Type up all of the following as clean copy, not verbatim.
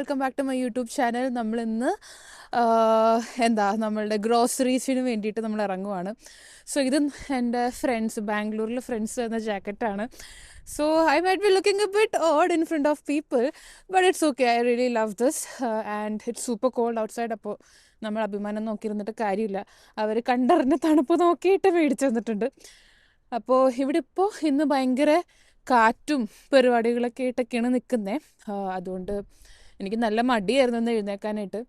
Welcome back to my YouTube channel. നമ്മളിന്ന് നമ്മളുടെ ഗ്രോസറീസിന് വേണ്ടിയിട്ട് നമ്മൾ ഇറങ്ങുവാണ്. സോ ഇത് എൻ്റെ ഫ്രണ്ട്സ്, ബാംഗ്ലൂരിലെ ഫ്രണ്ട്സ് തന്ന ജാക്കറ്റാണ്. So I might be looking a bit odd in front of people, but it's okay. I really love this and it's super cold outside. അപ്പോൾ നമ്മൾ അഭിമാനം നോക്കിയിരുന്നിട്ട് കാര്യമില്ല, അവർ കണ്ടറിഞ്ഞ തണുപ്പ് നോക്കിയിട്ട് മേടിച്ചു തന്നിട്ടുണ്ട്. അപ്പോൾ ഇവിടെ ഇപ്പോൾ ഇന്ന് ഭയങ്കര കാറ്റും പരിപാടികളൊക്കെ ആയിട്ടൊക്കെയാണ് നിൽക്കുന്നത്. അതുകൊണ്ട് എനിക്ക് നല്ല മടിയായിരുന്നു ഒന്ന് എഴുന്നേക്കാനായിട്ട്.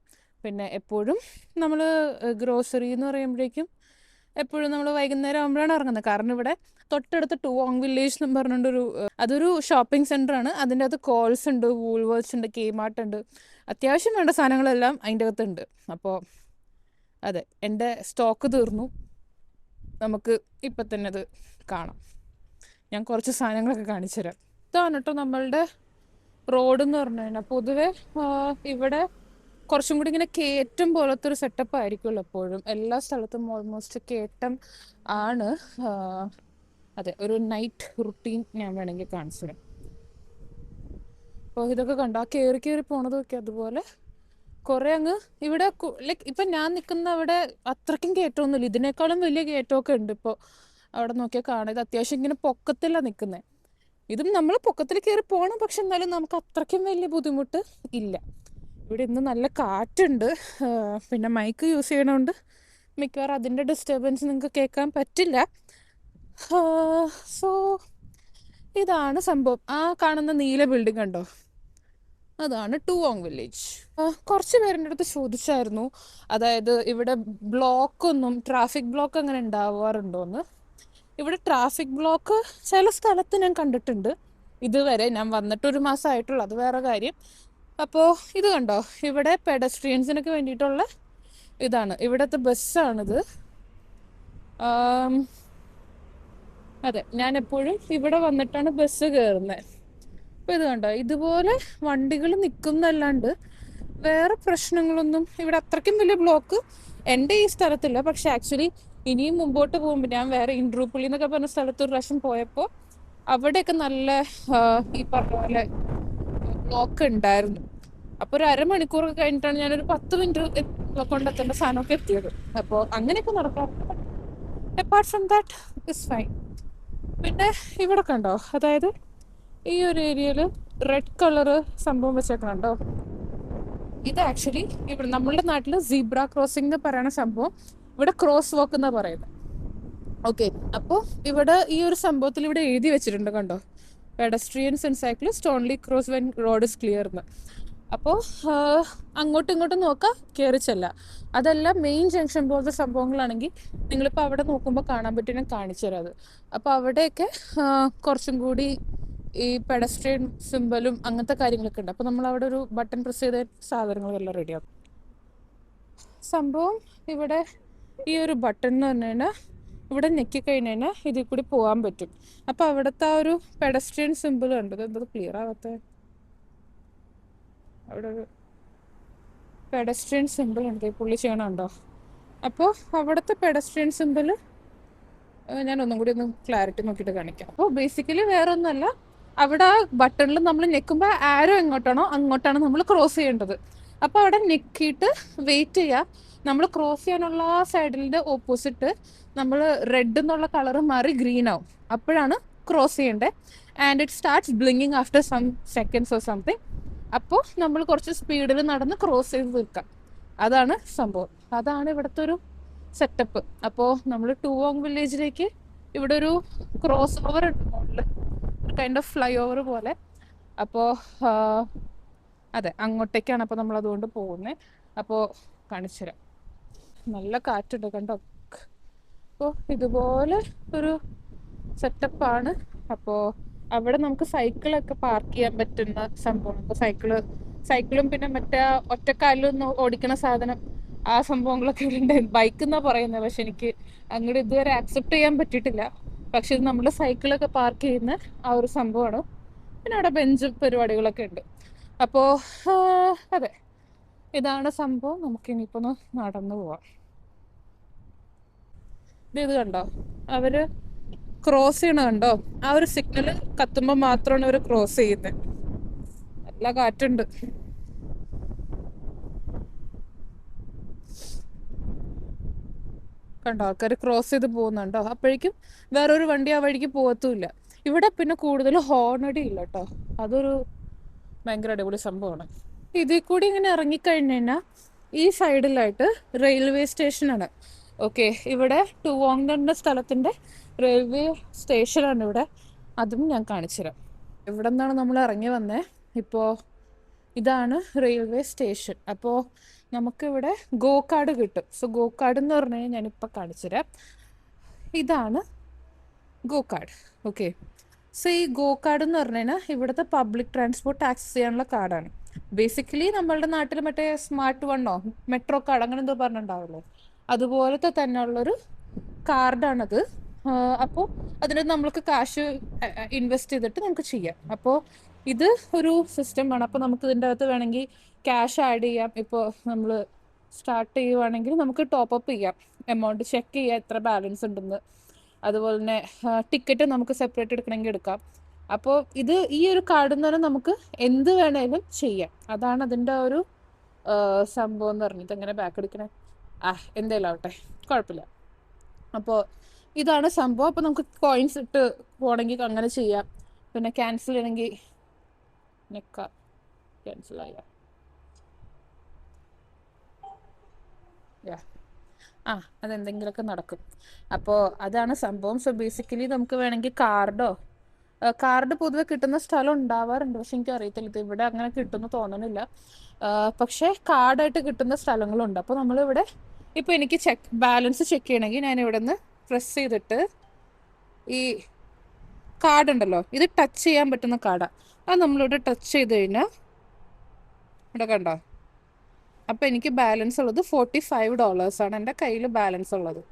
പിന്നെ എപ്പോഴും നമ്മൾ ഗ്രോസറി എന്ന് പറയുമ്പോഴേക്കും എപ്പോഴും നമ്മൾ വൈകുന്നേരം ആകുമ്പോഴാണ് ഇറങ്ങുന്നത്. കാരണം ഇവിടെ തൊട്ടടുത്ത് ടൂവോങ് വില്ലേജ് എന്ന് പറഞ്ഞിട്ടൊരു അതൊരു ഷോപ്പിംഗ് സെൻ്ററാണ്. അതിൻ്റെ അകത്ത് കോൾസ് ഉണ്ട്, വൂൾവേഴ്സ് ഉണ്ട്, കെമാർട്ട് ഉണ്ട്. അത്യാവശ്യം വേണ്ട സാധനങ്ങളെല്ലാം അതിൻ്റെ അകത്തുണ്ട്. അപ്പോൾ അതെ, എൻ്റെ സ്റ്റോക്ക് തീർന്നു. നമുക്ക് ഇപ്പം തന്നെ അത് കാണാം. ഞാൻ കുറച്ച് സാധനങ്ങളൊക്കെ കാണിച്ചു തരാം. ഇതാണ് കേട്ടോ നമ്മളുടെ റോഡ് എന്ന് പറഞ്ഞു കഴിഞ്ഞാൽ. പൊതുവെ ഇവിടെ കുറച്ചും കൂടി ഇങ്ങനെ കയറ്റം പോലത്തെ ഒരു സെറ്റപ്പ് ആയിരിക്കുമല്ലോ എപ്പോഴും. എല്ലാ സ്ഥലത്തും ഓൾമോസ്റ്റ് കയറ്റം ആണ്. അതെ, ഒരു നൈറ്റ് റുട്ടീൻ ഞാൻ വേണമെങ്കിൽ കാണിച്ചു തരാം. അപ്പോൾ ഇതൊക്കെ കണ്ടോ, ആ കയറി കയറി പോണതൊക്കെ അതുപോലെ കുറേ അങ്ങ് ഇവിടെ ലൈക്ക് ഇപ്പം ഞാൻ നിൽക്കുന്ന അവിടെ അത്രയ്ക്കും കയറ്റമൊന്നുമില്ല. ഇതിനേക്കാളും വലിയ കയറ്റമൊക്കെ ഉണ്ട്. ഇപ്പോൾ അവിടെ നോക്കിയാൽ കാണാം. ഇത് അത്യാവശ്യം ഇങ്ങനെ പൊക്കത്തിലാണ് നിൽക്കുന്നത്. ഇതും നമ്മൾ പൊക്കത്തിൽ കയറി പോകണം, പക്ഷെ എന്നാലും നമുക്ക് അത്രയ്ക്കും വലിയ ബുദ്ധിമുട്ട് ഇല്ല. ഇവിടെ ഇന്ന് നല്ല കാറ്റുണ്ട്. പിന്നെ മൈക്ക് യൂസ് ചെയ്യണോണ്ട് മിക്കവാറും അതിൻ്റെ ഡിസ്റ്റർബൻസ് നിങ്ങൾക്ക് കേൾക്കാൻ പറ്റില്ല. സോ ഇതാണ് സംഭവം. ആ കാണുന്ന നീല ബിൽഡിംഗ് കണ്ടോ, അതാണ് ടൂവോങ് വില്ലേജ്. കുറച്ച് പേരുടെ അടുത്ത് ചോദിച്ചായിരുന്നു, അതായത് ഇവിടെ ബ്ലോക്കൊന്നും, ട്രാഫിക് ബ്ലോക്ക് അങ്ങനെ ഉണ്ടാവാറുണ്ടോയെന്ന്. ഇവിടെ ട്രാഫിക് ബ്ലോക്ക് ചില സ്ഥലത്ത് ഞാൻ കണ്ടിട്ടുണ്ട്. ഇതുവരെ ഞാൻ വന്നിട്ടൊരു മാസമായിട്ടുള്ളൂ, അത് വേറെ കാര്യം. അപ്പോൾ ഇത് കണ്ടോ, ഇവിടെ പെഡസ്ട്രിയൻസിനൊക്കെ വേണ്ടിയിട്ടുള്ള ഇതാണ്. ഇവിടുത്തെ ബസ്സാണിത്. അതെ, ഞാൻ എപ്പോഴും ഇവിടെ വന്നിട്ടാണ് ബസ് കയറുന്നത്. അപ്പോൾ ഇത് കണ്ടോ, ഇതുപോലെ വണ്ടികൾ നിൽക്കുന്നല്ലാണ്ട് വേറെ പ്രശ്നങ്ങളൊന്നും ഇവിടെ അത്രയ്ക്കും വലിയ ബ്ലോക്ക് എൻ്റെ ഈ സ്ഥലത്തില്ല. പക്ഷെ ആക്ച്വലി ഇനിയും മുമ്പോട്ട് പോകുമ്പോൾ ഞാൻ വേറെ ഇൻഡ്രൂപ്പുള്ളി എന്നൊക്കെ പറഞ്ഞ സ്ഥലത്ത് ഒരു പ്രാവശ്യം പോയപ്പോൾ അവിടെയൊക്കെ നല്ല ഈ പറഞ്ഞ പോലെ ബ്ലോക്ക് ഉണ്ടായിരുന്നു. അപ്പോൾ ഒരു അരമണിക്കൂറൊക്കെ കഴിഞ്ഞിട്ടാണ് ഞാനൊരു 10 മിനിറ്റ് കൊണ്ടെത്തേണ്ട സാധനമൊക്കെ എത്തിയത്. അപ്പോൾ അങ്ങനെയൊക്കെ നടക്കാറുണ്ട്. Apart from that is fine. പിന്നെ ഇവിടെ കണ്ടോ, അതായത് ഈ ഒരു ഏരിയയിൽ റെഡ് കളറ് സംഭവം വെച്ചേക്കണുണ്ടോ. ഇത് ആക്ച്വലി ഇവിടെ നമ്മളുടെ നാട്ടിൽ സീബ്ര ക്രോസിംഗ് എന്ന് പറയുന്ന സംഭവം ഇവിടെ ക്രോസ് വാക്ക് എന്നാണ് പറയുന്നത്. ഓക്കെ, അപ്പോൾ ഇവിടെ ഈ ഒരു സംഭവത്തിൽ ഇവിടെ എഴുതി വെച്ചിട്ടുണ്ട് കണ്ടോ, pedestrians and cyclist only cross when road is clear എന്ന്. അപ്പോൾ അങ്ങോട്ടും ഇങ്ങോട്ടും നോക്കാം, കയറിച്ചല്ല. അതല്ല മെയിൻ ജംഗ്ഷൻ പോലത്തെ സംഭവങ്ങളാണെങ്കിൽ നിങ്ങളിപ്പോൾ അവിടെ നോക്കുമ്പോൾ കാണാൻ പറ്റും, ഞാൻ കാണിച്ചു തരാം അത്. അപ്പോൾ അവിടെയൊക്കെ കുറച്ചും കൂടി ഈ പെഡസ്ട്രിയൻ സിമ്പലും അങ്ങനത്തെ കാര്യങ്ങളൊക്കെ ഉണ്ട്. അപ്പോൾ നമ്മൾ അവിടെ ഒരു ബട്ടൺ പ്രസ് ചെയ്ത സാധനങ്ങളെല്ലാം റെഡിയാകും. സംഭവം ഇവിടെ ഈ ഒരു ബട്ടൺ എന്ന് പറഞ്ഞു കഴിഞ്ഞാൽ ഇവിടെ ഞെക്കി കഴിഞ്ഞ് കഴിഞ്ഞാൽ ഇതിൽ കൂടി പോകാൻ പറ്റും. അപ്പോൾ അവിടുത്തെ ആ ഒരു പെഡസ്ട്രിയൻ സിമ്പിൾ കണ്ടത് എന്തത് ക്ലിയർ ആവാത്ത, അവിടെ ഒരു പെഡസ്ട്രിയൻ സിമ്പിൾ ഉണ്ട്, പുള്ളി ചെയ്യണുണ്ടോ. അപ്പോൾ അവിടുത്തെ പെഡസ്ട്രിയൻ സിമ്പിൾ ഞാൻ ഒന്നും കൂടി ഒന്ന് ക്ലാരിറ്റി നോക്കിയിട്ട് കാണിക്കാം. അപ്പോൾ ബേസിക്കലി വേറെ ഒന്നുമല്ല, അവിടെ ആ ബട്ടണിൽ നമ്മൾ ഞെക്കുമ്പോൾ ആരോ എങ്ങോട്ടാണോ അങ്ങോട്ടാണ് നമ്മൾ ക്രോസ് ചെയ്യേണ്ടത്. അപ്പോൾ അവിടെ ഞെക്കിയിട്ട് വെയിറ്റ് ചെയ്യുക. നമ്മൾ ക്രോസ് ചെയ്യാനുള്ള ആ സൈഡിൻ്റെ ഓപ്പോസിറ്റ് നമ്മൾ റെഡ് എന്നുള്ള കളർ മാറി ഗ്രീൻ ആവും. അപ്പോഴാണ് ക്രോസ് ചെയ്യേണ്ടത്. And it starts blinking after some seconds or something. അപ്പോൾ നമ്മൾ കുറച്ച് സ്പീഡിൽ നടന്ന് ക്രോസ് ചെയ്ത് തീർക്കാം. അതാണ് സംഭവം. അതാണ് ഇവിടുത്തെ ഒരു സെറ്റപ്പ്. അപ്പോൾ നമ്മൾ ടൂവോങ് വില്ലേജിലേക്ക് ഇവിടെ ഒരു ക്രോസ് ഓവർ ഉണ്ട് മുകളിൽ, ഒരു കൈൻഡ് ഓഫ് ഫ്ലൈ ഓവർ പോലെ. അപ്പോൾ അതെ, അങ്ങോട്ടേക്കാണ് അപ്പോൾ നമ്മൾ അതുകൊണ്ട് പോകുന്നത്. അപ്പോൾ കാണിച്ചു തരാം. നല്ല കാറ്റുണ്ട് കണ്ടോ. അപ്പോൾ ഇതുപോലെ ഒരു സെറ്റപ്പാണ്. അപ്പോൾ അവിടെ നമുക്ക് സൈക്കിളൊക്കെ പാർക്ക് ചെയ്യാൻ പറ്റുന്ന സംഭവം. അപ്പോൾ സൈക്കിളും പിന്നെ മറ്റേ ഒറ്റക്കാലിലൊന്ന് ഓടിക്കണ സാധനം, ആ സംഭവങ്ങളൊക്കെ ഇവിടെ ഉണ്ട്. ബൈക്ക് എന്നാണ് പറയുന്നത്, പക്ഷെ എനിക്ക് അങ്ങോട്ട് ഇതുവരെ ആക്സെപ്റ്റ് ചെയ്യാൻ പറ്റിയിട്ടില്ല. പക്ഷെ ഇത് നമ്മുടെ സൈക്കിളൊക്കെ പാർക്ക് ചെയ്യുന്ന ആ ഒരു സംഭവമാണ്. പിന്നെ അവിടെ ബെഞ്ചും പരിപാടികളൊക്കെ ഉണ്ട്. അപ്പോൾ അതെ, ഇതാണ് സംഭവം. നമുക്കിനിയിപ്പോൾ ഒന്ന് നടന്നു പോവാം. ഇത് കണ്ടോ, അവർ ക്രോസ് ചെയ്യണ കണ്ടോ, ആ ഒരു സിഗ്നൽ കത്തുമ്പോൾ മാത്രമാണ് അവർ ക്രോസ് ചെയ്യുന്നത്. നല്ല കാറ്റുണ്ട്. കണ്ടോ, ആൾക്കാർ ക്രോസ് ചെയ്ത് പോകുന്നുണ്ടോ? അപ്പോഴേക്കും വേറൊരു വണ്ടി ആ വഴിക്ക് പോകത്തുമില്ല. ഇവിടെ പിന്നെ കൂടുതൽ ഹോണടി ഇല്ല കേട്ടോ, അതൊരു ഭയങ്കര അടിപൊളി സംഭവമാണ്. ഇതിൽ കൂടി ഇങ്ങനെ ഇറങ്ങിക്കഴിഞ്ഞ് കഴിഞ്ഞാൽ ഈ സൈഡിലായിട്ട് റെയിൽവേ സ്റ്റേഷനാണ്. ഓക്കെ, ഇവിടെ ടുവോങ് സ്ഥലത്തിൻ്റെ റെയിൽവേ സ്റ്റേഷനാണ് ഇവിടെ. അതും ഞാൻ കാണിച്ചുതരാം. ഇവിടെ നിന്നാണ് നമ്മൾ ഇറങ്ങി വന്നേ. ഇപ്പോൾ ഇതാണ് റെയിൽവേ സ്റ്റേഷൻ. അപ്പോൾ നമുക്കിവിടെ ഗോ കാർഡ് കിട്ടും. സോ ഗോ കാർഡ് എന്ന് പറഞ്ഞു കഴിഞ്ഞാൽ ഞാനിപ്പോൾ കാണിച്ചുതരാം. ഇതാണ് ഗോ കാർഡ്. ഓക്കെ, സോ ഈ ഗോ കാർഡ് എന്ന് പറഞ്ഞു കഴിഞ്ഞാൽ ഇവിടുത്തെ പബ്ലിക് ട്രാൻസ്പോർട്ട് ആക്സസ് ചെയ്യാനുള്ള കാർഡാണ്. ബേസിക്കലി നമ്മളുടെ നാട്ടിൽ മറ്റേ സ്മാർട്ട് വണ്ണോ മെട്രോ കാർഡ് അങ്ങനെ എന്തോ പറഞ്ഞിട്ടുണ്ടാവില്ലേ, അതുപോലത്തെ തന്നെ ഉള്ളൊരു കാർഡാണത്. അപ്പോൾ അതിന് നമ്മൾക്ക് കാശ് ഇൻവെസ്റ്റ് ചെയ്തിട്ട് നമുക്ക് ചെയ്യാം. അപ്പോൾ ഇത് ഒരു സിസ്റ്റമാണ്. അപ്പോൾ നമുക്ക് ഇതിൻ്റെ അകത്ത് വേണമെങ്കിൽ ക്യാഷ് ആഡ് ചെയ്യാം. ഇപ്പോൾ നമ്മൾ സ്റ്റാർട്ട് ചെയ്യുവാണെങ്കിൽ നമുക്ക് ടോപ്പ് അപ്പ് ചെയ്യാം, എമൗണ്ട് ചെക്ക് ചെയ്യാം എത്ര ബാലൻസ് ഉണ്ടെന്ന്. അതുപോലെ തന്നെ ടിക്കറ്റ് നമുക്ക് സെപ്പറേറ്റ് എടുക്കണമെങ്കിൽ എടുക്കാം. അപ്പോൾ ഇത് ഈ ഒരു കാർഡ് എന്ന് പറഞ്ഞാൽ നമുക്ക് എന്ത് വേണേലും ചെയ്യാം. അതാണ് അതിൻ്റെ ഒരു സംഭവം എന്ന് പറഞ്ഞിട്ട്. എങ്ങനെ ബാക്ക് എടുക്കണേ, എന്തായാലും ആവട്ടെ, കുഴപ്പമില്ല. അപ്പോൾ ഇതാണ് സംഭവം. അപ്പോൾ നമുക്ക് കോയിൻസ് ഇട്ട് പോകണമെങ്കിൽ അങ്ങനെ ചെയ്യാം. പിന്നെ ക്യാൻസൽ ചെയ്യണമെങ്കിൽ ക്യാൻസൽ ചെയ്യാം. അതെന്തെങ്കിലുമൊക്കെ നടക്കും. അപ്പോൾ അതാണ് സംഭവം. സോ ബേസിക്കലി നമുക്ക് വേണമെങ്കിൽ കാർഡ് പൊതുവെ കിട്ടുന്ന സ്ഥലം ഉണ്ടാവാറുണ്ട്, പക്ഷെ എനിക്ക് അറിയത്തില്ല ഇത് ഇവിടെ അങ്ങനെ കിട്ടുമെന്ന് തോന്നണില്ല. പക്ഷേ കാർഡായിട്ട് കിട്ടുന്ന സ്ഥലങ്ങളുണ്ട്. അപ്പോൾ നമ്മളിവിടെ ഇപ്പോൾ എനിക്ക് ബാലൻസ് ചെക്ക് ചെയ്യണമെങ്കിൽ ഞാൻ ഇവിടെ നിന്ന് പ്രസ് ചെയ്തിട്ട് ഈ കാർഡ് ഉണ്ടല്ലോ, ഇത് ടച്ച് ചെയ്യാൻ പറ്റുന്ന കാർഡാണ്. അത് നമ്മളിവിടെ ടച്ച് ചെയ്ത് കഴിഞ്ഞാൽ ഇവിടെ കണ്ടോ, അപ്പോൾ എനിക്ക് ബാലൻസ് ഉള്ളത് $45 എൻ്റെ കയ്യിൽ ബാലൻസ് ഉള്ളത്.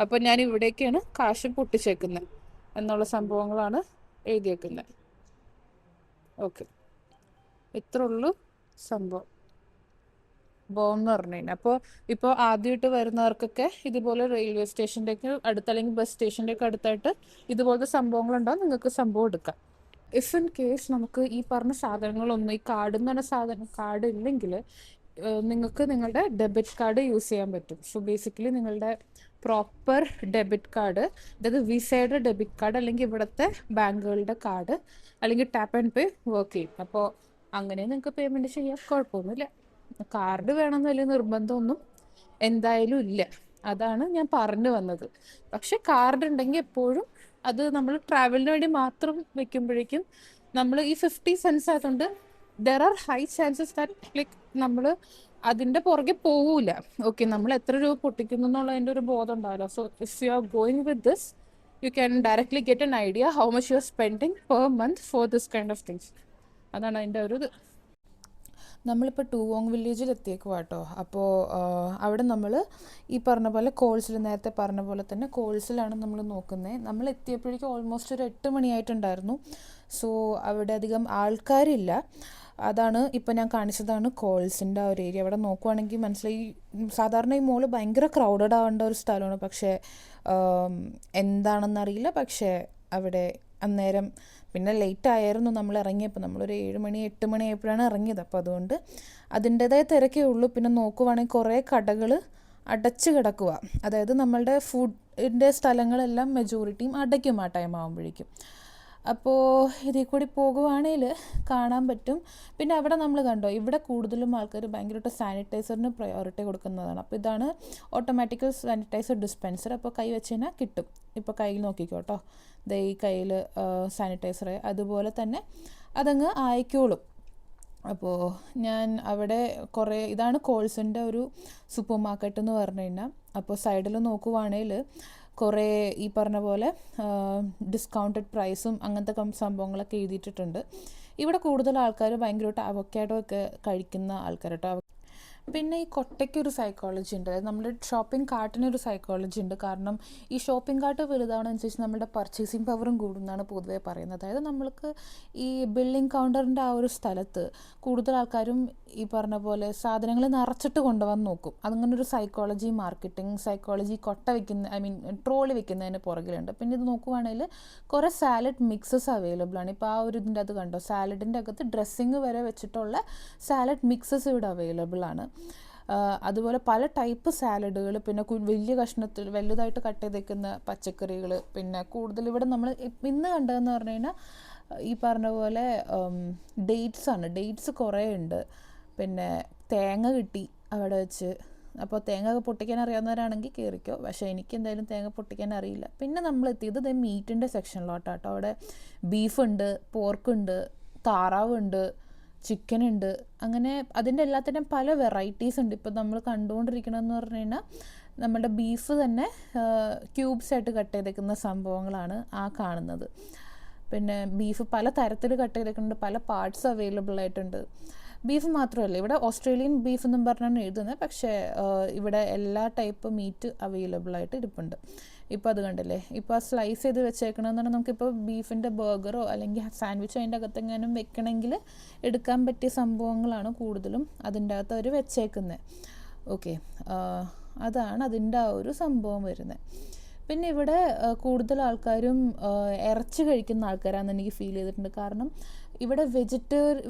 അപ്പോൾ ഞാൻ ഇവിടേക്കാണ് കാശ് പൊട്ടിച്ചേക്കുന്നത് എന്നുള്ള സംഭവങ്ങളാണ് എഴുതിയേക്കുന്നത്. ഓക്കെ, ഇത്ര ഉള്ളൂ സംഭവം എന്ന് പറഞ്ഞു കഴിഞ്ഞാൽ. അപ്പോൾ ഇപ്പോൾ ആദ്യമായിട്ട് വരുന്നവർക്കൊക്കെ ഇതുപോലെ റെയിൽവേ സ്റ്റേഷൻ്റെയൊക്കെ അടുത്ത് അല്ലെങ്കിൽ ബസ് സ്റ്റേഷൻ്റെയൊക്കെ അടുത്തായിട്ട് ഇതുപോലത്തെ സംഭവങ്ങളുണ്ടാവും, നിങ്ങൾക്ക് സംഭവം എടുക്കാം. ഇഫ് ഇൻ കേസ് നമുക്ക് ഈ പറഞ്ഞ സാധനങ്ങളൊന്നും, ഈ കാർഡ് എന്ന് പറഞ്ഞ കാർഡ് ഇല്ലെങ്കിൽ നിങ്ങൾക്ക് നിങ്ങളുടെ ഡെബിറ്റ് കാർഡ് യൂസ് ചെയ്യാൻ പറ്റും. സോ ബേസിക്കലി നിങ്ങളുടെ പ്രോപ്പർ ഡെബിറ്റ് കാർഡ്, അതായത് വിസയുടെ ഡെബിറ്റ് കാർഡ് അല്ലെങ്കിൽ ഇവിടുത്തെ ബാങ്കുകളുടെ കാർഡ് അല്ലെങ്കിൽ ടാപ്പ് ആൻഡ് പേ വർക്ക് ചെയ്യും. അപ്പോൾ അങ്ങനെ നിങ്ങൾക്ക് പേയ്മെൻറ്റ് ചെയ്യാം, കുഴപ്പമൊന്നുമില്ല. കാർഡ് വേണമെന്ന് വലിയ നിർബന്ധമൊന്നും എന്തായാലും ഇല്ല, അതാണ് ഞാൻ പറഞ്ഞു വന്നത്. പക്ഷെ കാർഡ് ഉണ്ടെങ്കിൽ എപ്പോഴും അത് നമ്മൾ ട്രാവലിന് വേണ്ടി മാത്രം വെക്കുമ്പോഴേക്കും നമ്മൾ ഈ 50 cents ആയതുകൊണ്ട് there are high chances that like നമ്മൾ അതിൻ്റെ പുറകെ പോവില്ല. ഓക്കെ, നമ്മൾ എത്ര രൂപ പൊട്ടിക്കുന്നു എന്നുള്ളതിൻ്റെ ഒരു ബോധം ഉണ്ടാവില്ല. So if you are going with this you can directly get an idea how much you are spending per month for this kind of things. അതാണ് അതിൻ്റെ ഒരു ഇത്. നമ്മളിപ്പോൾ ടുവോങ് വില്ലേജിൽ എത്തിയേക്കുക കേട്ടോ. അപ്പോൾ അവിടെ നമ്മൾ ഈ പറഞ്ഞ പോലെ കോൾസിൽ, നേരത്തെ പറഞ്ഞ പോലെ തന്നെ കോൾസിലാണ് നമ്മൾ നോക്കുന്നത്. നമ്മൾ എത്തിയപ്പോഴേക്കും ഓൾമോസ്റ്റ് ഒരു 8 മണിയായിട്ടുണ്ടായിരുന്നു. സോ അവിടെ അധികം ആൾക്കാരില്ല. അതാണ് ഇപ്പോൾ ഞാൻ കാണിച്ചതാണ് കോൾസിൻ്റെ ആ ഒരു ഏരിയ. അവിടെ നോക്കുവാണെങ്കിൽ മനസ്സിലായി, സാധാരണ ഈ മോള് ഭയങ്കര ക്രൗഡഡ് ആവേണ്ട ഒരു സ്ഥലമാണ്. പക്ഷേ എന്താണെന്നറിയില്ല, പക്ഷേ അവിടെ അന്നേരം പിന്നെ ലേറ്റ് ആയിരുന്നു നമ്മൾ ഇറങ്ങിയപ്പോൾ. നമ്മളൊരു 7 മണി 8 മണി ആയപ്പോഴാണ് ഇറങ്ങിയത്. അപ്പോൾ അതുകൊണ്ട് അതിൻ്റേതായ തിരക്കേ ഉള്ളൂ. പിന്നെ നോക്കുവാണെങ്കിൽ കുറേ കടകൾ അടച്ച് കിടക്കുക, അതായത് നമ്മളുടെ ഫുഡിൻ്റെ സ്ഥലങ്ങളെല്ലാം മെജോറിറ്റിയും അടയ്ക്കും ആ ടൈം ആകുമ്പോഴേക്കും. അപ്പോൾ ഇതിൽ കൂടി പോകുവാണെങ്കിൽ കാണാൻ പറ്റും. പിന്നെ അവിടെ നമ്മൾ കണ്ടോ, ഇവിടെ കൂടുതലും ആൾക്കാർ ഭയങ്കരമായിട്ട് സാനിറ്റൈസറിന് പ്രയോറിറ്റി കൊടുക്കുന്നതാണ്. അപ്പോൾ ഇതാണ് ഓട്ടോമാറ്റിക്കൽ സാനിറ്റൈസർ ഡിസ്പെൻസർ. അപ്പോൾ കൈ വെച്ച് കഴിഞ്ഞാൽ കിട്ടും. ഇപ്പോൾ കയ്യിൽ നോക്കിക്കോട്ടോ, ദേ ഈ കയ്യിൽ സാനിറ്റൈസർ, അതുപോലെ തന്നെ അതങ്ങ് ആയിക്കോളും. അപ്പോൾ ഞാൻ അവിടെ ഇതാണ് കോൾസിൻ്റെ ഒരു സൂപ്പർ മാർക്കറ്റ് എന്ന് പറഞ്ഞു കഴിഞ്ഞാൽ. അപ്പോൾ സൈഡിൽ നോക്കുവാണെങ്കിൽ കുറേ ഈ പറഞ്ഞ പോലെ ഡിസ്കൗണ്ടഡ് പ്രൈസും അങ്ങനത്തെ സംഭവങ്ങളൊക്കെ എഴുതിയിട്ടുണ്ട്. ഇവിടെ കൂടുതൽ ആൾക്കാർ ഭയങ്കരമായിട്ട് അവക്കാഡോ ഒക്കെ കഴിക്കുന്ന ആൾക്കാർ കേട്ടോ. പിന്നെ ഈ കൊട്ടയ്ക്കൊരു സൈക്കോളജി ഉണ്ട്, അതായത് നമ്മുടെ ഷോപ്പിംഗ് കാർട്ടിനൊരു സൈക്കോളജി ഉണ്ട്. കാരണം ഈ ഷോപ്പിംഗ് കാർട്ട് വലുതാണെന്നനുസരിച്ച് നമ്മുടെ പർച്ചേസിങ് പവറും കൂടുമെന്നാണ് പൊതുവേ പറയുന്നത്. അതായത് നമ്മൾക്ക് ഈ ബില്ലിംഗ് കൗണ്ടറിൻ്റെ ആ ഒരു സ്ഥലത്ത് കൂടുതൽ ആൾക്കാരും ഈ പറഞ്ഞ പോലെ സാധനങ്ങൾ നിറച്ചിട്ട് കൊണ്ടുപോകാൻ നോക്കും. അതങ്ങനൊരു സൈക്കോളജി, മാർക്കറ്റിംഗ് സൈക്കോളജി കൊട്ട ട്രോളി വെക്കുന്നതിന് പുറകിലുണ്ട്. പിന്നെ ഇത് നോക്കുവാണെങ്കിൽ കുറേ സാലഡ് മിക്സസ് അവൈലബിൾ ആണ്. ഇപ്പോൾ ആ ഒരു ഇതിൻ്റെ അത് കണ്ടോ, സാലഡിൻ്റെ അകത്ത് ഡ്രസ്സിങ് വരെ വെച്ചിട്ടുള്ള സാലഡ് മിക്സസ് ഇവിടെ അവൈലബിൾ ആണ്. അതുപോലെ പല ടൈപ്പ് സാലഡുകൾ, പിന്നെ വലിയ കഷ്ണത്തിൽ വലുതായിട്ട് കട്ട് ചെയ്തേക്കുന്ന പച്ചക്കറികൾ, പിന്നെ കൂടുതൽ ഇവിടെ നമ്മൾ ഇന്ന് കണ്ടതെന്ന് പറഞ്ഞു കഴിഞ്ഞാൽ ഈ പറഞ്ഞ പോലെ ഡേറ്റ്സ് കുറേ ഉണ്ട്. പിന്നെ തേങ്ങ കിട്ടി അവിടെ വെച്ച്. അപ്പോൾ തേങ്ങ പൊട്ടിക്കാൻ അറിയാവുന്നവരാണെങ്കിൽ കയറിക്കോ, പക്ഷേ എനിക്ക് എന്തായാലും തേങ്ങ പൊട്ടിക്കാൻ അറിയില്ല. പിന്നെ നമ്മൾ എത്തിയത് മീറ്റിൻ്റെ സെക്ഷനിലോട്ടാട്ടോ. അവിടെ ബീഫുണ്ട്, പോർക്കുണ്ട്, താറാവുണ്ട്, ചിക്കൻ ഉണ്ട്, അങ്ങനെ അതിൻ്റെ എല്ലാത്തിൻ്റെയും പല വെറൈറ്റീസ് ഉണ്ട്. ഇപ്പോൾ നമ്മൾ കണ്ടുകൊണ്ടിരിക്കണമെന്ന് പറഞ്ഞു കഴിഞ്ഞാൽ നമ്മുടെ ബീഫ് തന്നെ ക്യൂബ്സ് ആയിട്ട് കട്ട് ചെയ്തേക്കുന്ന സംഭവങ്ങളാണ് ആ കാണുന്നത്. പിന്നെ ബീഫ് പല തരത്തിൽ കട്ട് ചെയ്തേക്കുന്നുണ്ട്, പല പാർട്സ് അവൈലബിൾ ആയിട്ടുണ്ട്. ബീഫ് മാത്രമല്ല, ഇവിടെ ഓസ്ട്രേലിയൻ ബീഫ് എന്നും പറഞ്ഞാണ് എഴുതുന്നത്, പക്ഷേ ഇവിടെ എല്ലാ ടൈപ്പ് മീറ്റ് അവൈലബിൾ ആയിട്ട് ഇരിപ്പുണ്ട്. ഇപ്പോൾ അത് കണ്ടില്ലേ, ഇപ്പോൾ ആ സ്ലൈസ് ചെയ്ത് വെച്ചേക്കണമെന്ന് പറഞ്ഞാൽ നമുക്കിപ്പോൾ ബീഫിൻ്റെ ബർഗറോ അല്ലെങ്കിൽ സാൻഡ്വിച്ചോ അതിൻ്റെ അകത്തെങ്ങാനും വെക്കണമെങ്കിൽ എടുക്കാൻ പറ്റിയ സംഭവങ്ങളാണ് കൂടുതലും അതിൻ്റെ അകത്ത് അവർ വെച്ചേക്കുന്നത്. ഓക്കെ, അതാണ് അതിൻ്റെ ആ ഒരു സംഭവം വരുന്നത്. പിന്നെ ഇവിടെ കൂടുതൽ ആൾക്കാരും ഇറച്ചി കഴിക്കുന്ന ആൾക്കാരാണെന്ന് എനിക്ക് ഫീൽ ചെയ്തിട്ടുണ്ട്. കാരണം ഇവിടെ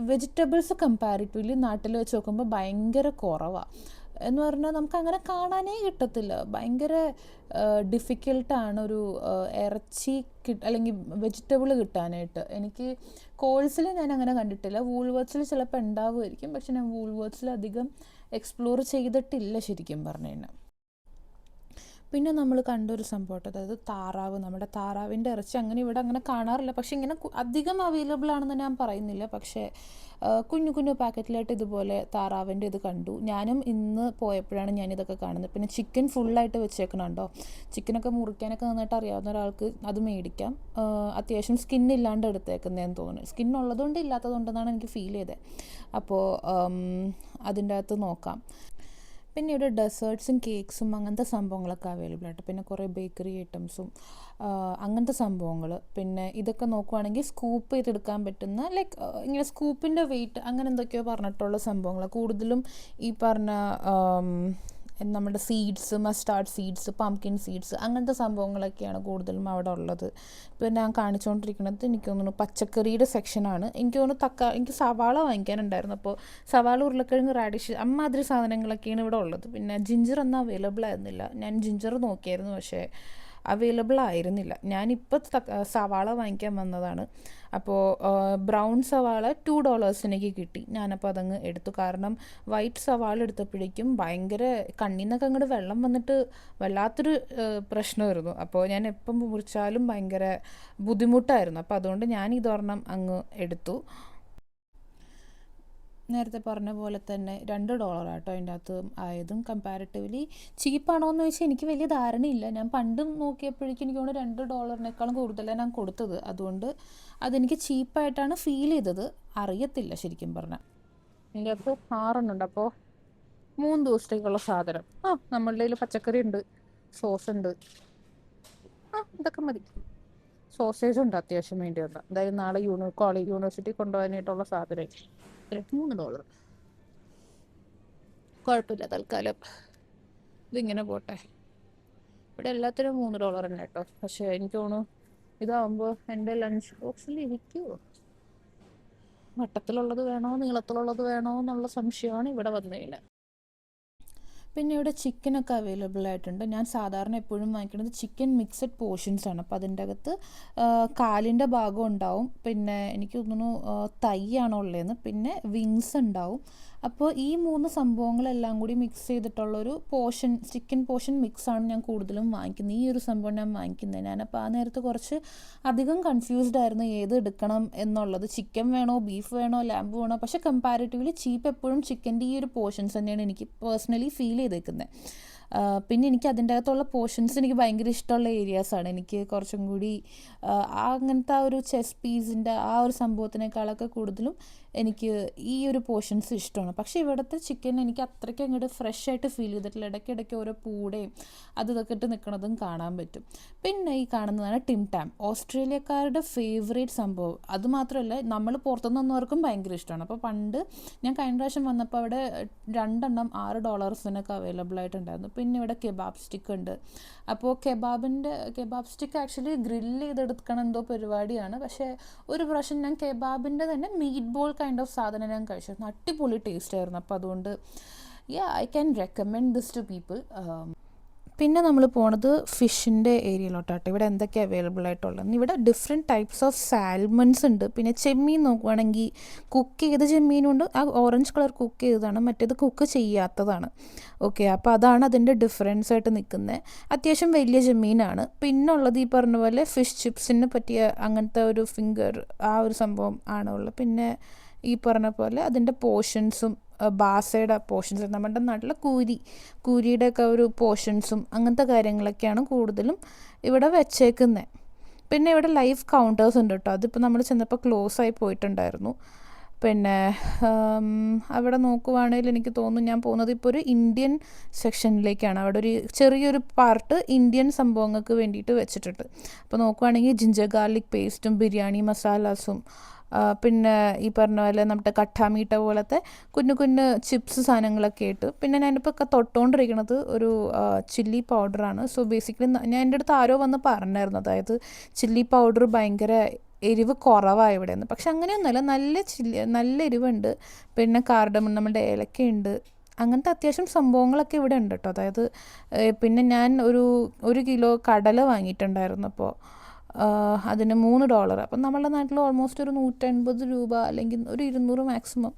വെജിറ്റബിൾസ് കമ്പാരിറ്റീവ്ലി നാട്ടിൽ വെച്ച് നോക്കുമ്പോൾ ഭയങ്കര കുറവാണ്. എന്ന് പറഞ്ഞാൽ നമുക്ക് അങ്ങനെ കാണാനേ കിട്ടത്തില്ല. ഭയങ്കര ഡിഫിക്കൽട്ടാണ് ഒരു ഇറച്ചി അല്ലെങ്കിൽ വെജിറ്റബിൾ കിട്ടാനായിട്ട്. എനിക്ക് കോൾസിൽ ഞാൻ അങ്ങനെ കണ്ടിട്ടില്ല. വൂൾവേർഡ്സിൽ ചിലപ്പോൾ ഉണ്ടാവുമായിരിക്കും, പക്ഷെ ഞാൻ വൂൾവേർഡ്സിൽ അധികം എക്സ്പ്ലോർ ചെയ്തിട്ടില്ല ശരിക്കും പറഞ്ഞു കഴിഞ്ഞാൽ. പിന്നെ നമ്മൾ കണ്ടൊരു സംഭവം, അതായത് താറാവ്. നമ്മുടെ താറാവിൻ്റെ ഇറച്ചി അങ്ങനെ ഇവിടെ അങ്ങനെ കാണാറില്ല, പക്ഷേ ഇങ്ങനെ അധികം അവൈലബിൾ ആണെന്ന് ഞാൻ പറയുന്നില്ല. പക്ഷേ കുഞ്ഞു കുഞ്ഞു പാക്കറ്റിലായിട്ട് ഇതുപോലെ താറാവിൻ്റെ ഇത് കണ്ടു. ഞാനും ഇന്ന് പോയപ്പോഴാണ് ഞാനിതൊക്കെ കാണുന്നത്. പിന്നെ ചിക്കൻ ഫുള്ളായിട്ട് വെച്ചേക്കണുണ്ടോ. ചിക്കനൊക്കെ മുറിക്കാനൊക്കെ നന്നായിട്ട് അറിയാവുന്ന ഒരാൾക്ക് അത് മേടിക്കാം. അത്യാവശ്യം സ്കിന്നില്ലാണ്ട് എടുത്തേക്കുന്നതെന്ന് തോന്നുന്നു. സ്കിന്നുള്ളതുകൊണ്ട് ഇല്ലാത്തതുകൊണ്ടെന്നാണ് എനിക്ക് ഫീൽ ചെയ്തത്. അപ്പോൾ അതിൻ്റെ അകത്ത് നോക്കാം. പിന്നെ ഇവിടെ ഡെസേർട്ട്സും കേക്ക്സും അങ്ങനത്തെ സംഭവങ്ങളൊക്കെ അവൈലബിൾ ആയിട്ട്. പിന്നെ കുറേ ബേക്കറി ഐറ്റംസും അങ്ങനത്തെ സംഭവങ്ങൾ. പിന്നെ ഇതൊക്കെ നോക്കുവാണെങ്കിൽ സ്കൂപ്പ് ചെയ്തെടുക്കാൻ പറ്റുന്ന ലൈക്ക് ഇങ്ങനെ സ്കൂപ്പിൻ്റെ വെയിറ്റ് അങ്ങനെ എന്തൊക്കെയോ പറഞ്ഞിട്ടുള്ള സംഭവങ്ങൾ. കൂടുതലും ഈ പറഞ്ഞ നമ്മുടെ seeds, mustard seeds, pumpkin seeds അങ്ങനത്തെ സംഭവങ്ങളൊക്കെയാണ് കൂടുതലും അവിടെ ഉള്ളത്. ഇപ്പോൾ ഞാൻ കാണിച്ചുകൊണ്ടിരിക്കുന്നത് എനിക്ക് തോന്നുന്നു പച്ചക്കറിയുടെ സെക്ഷനാണ്. എനിക്ക് തോന്നുന്നു എനിക്ക് സവാള വാങ്ങിക്കാനുണ്ടായിരുന്നു. അപ്പോൾ സവാള, ഉരുളക്കിഴങ്ങ്, റാഡിഷ് അമ്മാതിരി സാധനങ്ങളൊക്കെയാണ് ഇവിടെ ഉള്ളത്. പിന്നെ ജിഞ്ചർ ഒന്നും അവൈലബിൾ ആയിരുന്നില്ല. ഞാൻ ജിഞ്ചർ നോക്കിയായിരുന്നു, പക്ഷേ അവൈലബിൾ ആയിരുന്നില്ല. ഞാനിപ്പോൾ സവാള വാങ്ങിക്കാൻ വന്നതാണ്. അപ്പോൾ ബ്രൗൺ സവാള $2 എനിക്ക് കിട്ടി. ഞാനപ്പോൾ അതങ്ങ് എടുത്തു. കാരണം വൈറ്റ് സവാള എടുത്തപ്പോഴേക്കും ഭയങ്കര കണ്ണിൽ നിന്നൊക്കെ അങ്ങോട്ട് വെള്ളം വന്നിട്ട് വല്ലാത്തൊരു പ്രശ്നമായിരുന്നു. അപ്പോൾ ഞാൻ എപ്പം മുറിച്ചാലും ഭയങ്കര ബുദ്ധിമുട്ടായിരുന്നു. അപ്പോൾ അതുകൊണ്ട് ഞാൻ ഇതൊരെണ്ണം അങ്ങ് എടുത്തു. നേരത്തെ പറഞ്ഞ പോലെ തന്നെ $2 ആട്ടോ അതിൻ്റെ അകത്ത് ആയതും. കമ്പാരിറ്റീവ്ലി ചീപ്പാണോ എന്ന് ചോദിച്ചാൽ എനിക്ക് വലിയ ധാരണയില്ല. ഞാൻ പണ്ടും നോക്കിയപ്പോഴേക്കും എനിക്ക് തോന്നുന്നു $2 കൂടുതലാണ് ഞാൻ കൊടുത്തത്. അതുകൊണ്ട് അതെനിക്ക് ചീപ്പായിട്ടാണ് ഫീൽ ചെയ്തത്. അറിയത്തില്ല ശരിക്കും പറഞ്ഞാൽ. ഇതിൻ്റെ അകത്ത് 6 ഉണ്ട്. അപ്പോൾ 3 ദിവസത്തേക്കുള്ള സാധനം. നമ്മളുടെ കയ്യിൽ പച്ചക്കറി ഉണ്ട്, സോസ് ഉണ്ട്, ഇതൊക്കെ മതി. സോസേജ് ഉണ്ട് അത്യാവശ്യം വേണ്ടിയുള്ള. എന്തായാലും നാളെ യൂണിവേഴ്സിറ്റി കൊണ്ടുപോകാനായിട്ടുള്ള സാധനം. $3 കുഴപ്പമില്ല, തൽക്കാലം ഇതിങ്ങനെ പോട്ടെ. ഇവിടെ എല്ലാത്തിനും $3 തന്നെ കേട്ടോ. പക്ഷേ എനിക്ക് തോന്നുന്നു ഇതാവുമ്പോൾ എൻ്റെ ലഞ്ച് ബോക്സിൽ ഇരിക്കുമോ, വട്ടത്തിലുള്ളത് വേണോ നീളത്തിലുള്ളത് വേണോ എന്നുള്ള സംശയമാണ് ഇവിടെ വന്നു കഴിഞ്ഞാൽ. പിന്നെ ഇവിടെ ചിക്കനൊക്കെ അവൈലബിൾ ആയിട്ടുണ്ട്. ഞാൻ സാധാരണ എപ്പോഴും വാങ്ങിക്കുന്നത് ചിക്കൻ മിക്സഡ് പോർഷൻസ് ആണ്. അപ്പോൾ അതിൻ്റെ അകത്ത് കാലിൻ്റെ ഭാഗം ഉണ്ടാവും, പിന്നെ എനിക്ക് തോന്നുന്നു തൈയാണോ ഉള്ളതെന്ന്, പിന്നെ വിങ്സ് ഉണ്ടാവും. അപ്പോൾ ഈ 3 സംഭവങ്ങളെല്ലാം കൂടി മിക്സ് ചെയ്തിട്ടുള്ളൊരു ചിക്കൻ പോർഷൻ മിക്സാണ് ഞാൻ കൂടുതലും വാങ്ങിക്കുന്നത്. ഈ ഒരു സംഭവം ഞാൻ വാങ്ങിക്കുന്നത്. ഞാനപ്പോൾ ആ നേരത്ത് കുറച്ച് അധികം കൺഫ്യൂസ്ഡ് ആയിരുന്നു ഏത് എടുക്കണം എന്നുള്ളത്. ചിക്കൻ വേണോ, ബീഫ് വേണോ, ലാമ്പ് വേണോ. പക്ഷേ കമ്പാരിറ്റീവ്ലി ചീപ്പ് എപ്പോഴും ചിക്കൻ്റെ ഈ ഒരു പോർഷൻസ് തന്നെയാണ് എനിക്ക് പേഴ്സണലി ഫീൽ ചെയ്തേക്കുന്നത്. പിന്നെ എനിക്ക് അതിൻ്റെ അകത്തുള്ള പോർഷൻസ് എനിക്ക് ഭയങ്കര ഇഷ്ടമുള്ള ഏരിയാസാണ്. എനിക്ക് കുറച്ചും കൂടി അങ്ങനത്തെ ആ ഒരു ചെസ് പീസിൻ്റെ ആ ഒരു സംഭവത്തിനേക്കാളൊക്കെ കൂടുതലും എനിക്ക് ഈ ഒരു പോർഷൻസ് ഇഷ്ടമാണ്. പക്ഷേ ഇവിടുത്തെ ചിക്കൻ എനിക്ക് അത്രയ്ക്ക് അങ്ങോട്ട് ഫ്രഷ് ആയിട്ട് ഫീൽ ചെയ്തിട്ടില്ല. ഇടയ്ക്കിടയ്ക്ക് ഓരോ പൂടയും ഇതൊക്കെ ഇട്ട് നിൽക്കുന്നതും കാണാൻ പറ്റും. പിന്നെ ഈ കാണുന്നതാണ് ടിം ടാം, ഓസ്ട്രേലിയക്കാരുടെ ഫേവറേറ്റ് സംഭവം. അതുമാത്രമല്ല നമ്മൾ പുറത്തുനിന്ന് വന്നവർക്കും ഭയങ്കര ഇഷ്ടമാണ്. അപ്പോൾ പണ്ട് ഞാൻ കഴിഞ്ഞ പ്രാവശ്യം വന്നപ്പോൾ അവിടെ 2 എണ്ണം $6 അവൈലബിൾ ആയിട്ടുണ്ടായിരുന്നു. പിന്നെ ഇവിടെ കെബാബ് സ്റ്റിക്ക് ഉണ്ട്. അപ്പോൾ കെബാബ് സ്റ്റിക്ക് ആക്ച്വലി ഗ്രില്ല് ചെയ്തെടുക്കണം എന്തോ പരിപാടിയാണ്. പക്ഷേ ഒരു പ്രാവശ്യം ഞാൻ കെബാബിൻ്റെ തന്നെ മീറ്റ് ബോൾ കൈൻഡ് ഓഫ് സാധനം ഞാൻ കഴിച്ചിരുന്നു. അടിപൊളി ടേസ്റ്റ് ആയിരുന്നു. അപ്പോൾ അതുകൊണ്ട് yeah I can recommend this to people. പിന്നെ നമ്മൾ പോണത് ഫിഷിൻ്റെ ഏരിയയിലോട്ടാട്ടോ. ഇവിടെ എന്തൊക്കെയാണ് അവൈലബിൾ ആയിട്ടുള്ളത്, ഇവിടെ ഡിഫറെൻറ്റ് ടൈപ്സ് ഓഫ് സാൽമൺസ് ഉണ്ട്. പിന്നെ ചെമ്മീൻ നോക്കുവാണെങ്കിൽ കുക്ക് ചെയ്ത ചെമ്മീനുണ്ട്, ആ ഓറഞ്ച് കളർ കുക്ക് ചെയ്തതാണ്, മറ്റേത് കുക്ക് ചെയ്യാത്തതാണ്. ഓക്കെ, അപ്പോൾ അതാണ് അതിൻ്റെ ഡിഫറൻസ് ആയിട്ട് നിൽക്കുന്നത്. അത്യാവശ്യം വലിയ ചെമ്മീനാണ്. പിന്നെ ഉള്ളത് ഈ പറഞ്ഞ പോലെ ഫിഷ് ചിപ്സിന് പറ്റിയ അങ്ങനത്തെ ഒരു ഫിംഗർ, ആ ഒരു സംഭവം ആണുള്ളത്. പിന്നെ ഈ പറഞ്ഞ പോലെ അതിൻ്റെ പോർഷൻസും ബാസയുടെ പോർഷൻസ്, നമ്മുടെ നാട്ടിലെ കൂരിയുടെയൊക്കെ ഒരു പോർഷൻസും അങ്ങനത്തെ കാര്യങ്ങളൊക്കെയാണ് കൂടുതലും ഇവിടെ വെച്ചേക്കുന്നത്. പിന്നെ ഇവിടെ ലൈവ് കൗണ്ടേഴ്സ് ഉണ്ട് കേട്ടോ. അതിപ്പോൾ നമ്മൾ ചെന്നപ്പോൾ ക്ലോസ് ആയി പോയിട്ടുണ്ടായിരുന്നു. പിന്നെ അവിടെ നോക്കുവാണെങ്കിൽ എനിക്ക് തോന്നുന്നു ഞാൻ പോകുന്നത് ഇപ്പോൾ ഒരു ഇന്ത്യൻ സെക്ഷനിലേക്കാണ്. അവിടെ ഒരു ചെറിയൊരു പാർട്ട് ഇന്ത്യൻ സംഭവങ്ങൾക്ക് വേണ്ടിയിട്ട് വെച്ചിട്ടുണ്ട്. അപ്പോൾ നോക്കുവാണെങ്കിൽ ജിഞ്ചർ ഗാർലിക് പേസ്റ്റും ബിരിയാണി മസാലാസും പിന്നെ ഈ പറഞ്ഞ പോലെ നമ്മുടെ കട്ടാമീട്ട പോലത്തെ കുഞ്ഞു കുഞ്ഞു ചിപ്സ് സാധനങ്ങളൊക്കെ ആയിട്ട്. പിന്നെ ഞാനിപ്പോൾ തൊട്ടുകൊണ്ടിരിക്കുന്നത് ഒരു ചില്ലി പൗഡറാണ്. സോ ബേസിക്കലി ഞാൻ എൻ്റെ അടുത്ത് ആരോ വന്ന് പറഞ്ഞായിരുന്നു, അതായത് ചില്ലി പൗഡർ ഭയങ്കര എരിവ് കുറവാണ് ഇവിടെ നിന്ന്. പക്ഷെ അങ്ങനെയൊന്നുമല്ല, നല്ല എരിവുണ്ട്. പിന്നെ കാർഡമം, നമ്മുടെ ഏലക്കയുണ്ട്, അങ്ങനത്തെ അത്യാവശ്യം സംഭവങ്ങളൊക്കെ ഇവിടെ ഉണ്ട് കേട്ടോ. അതായത് പിന്നെ ഞാൻ ഒരു കിലോ കടല വാങ്ങിയിട്ടുണ്ടായിരുന്നു. അപ്പോൾ അതിന് $3. അപ്പം നമ്മളുടെ നാട്ടിൽ ഓൾമോസ്റ്റ് ഒരു 150 രൂപ അല്ലെങ്കിൽ ഒരു 200 മാക്സിമം.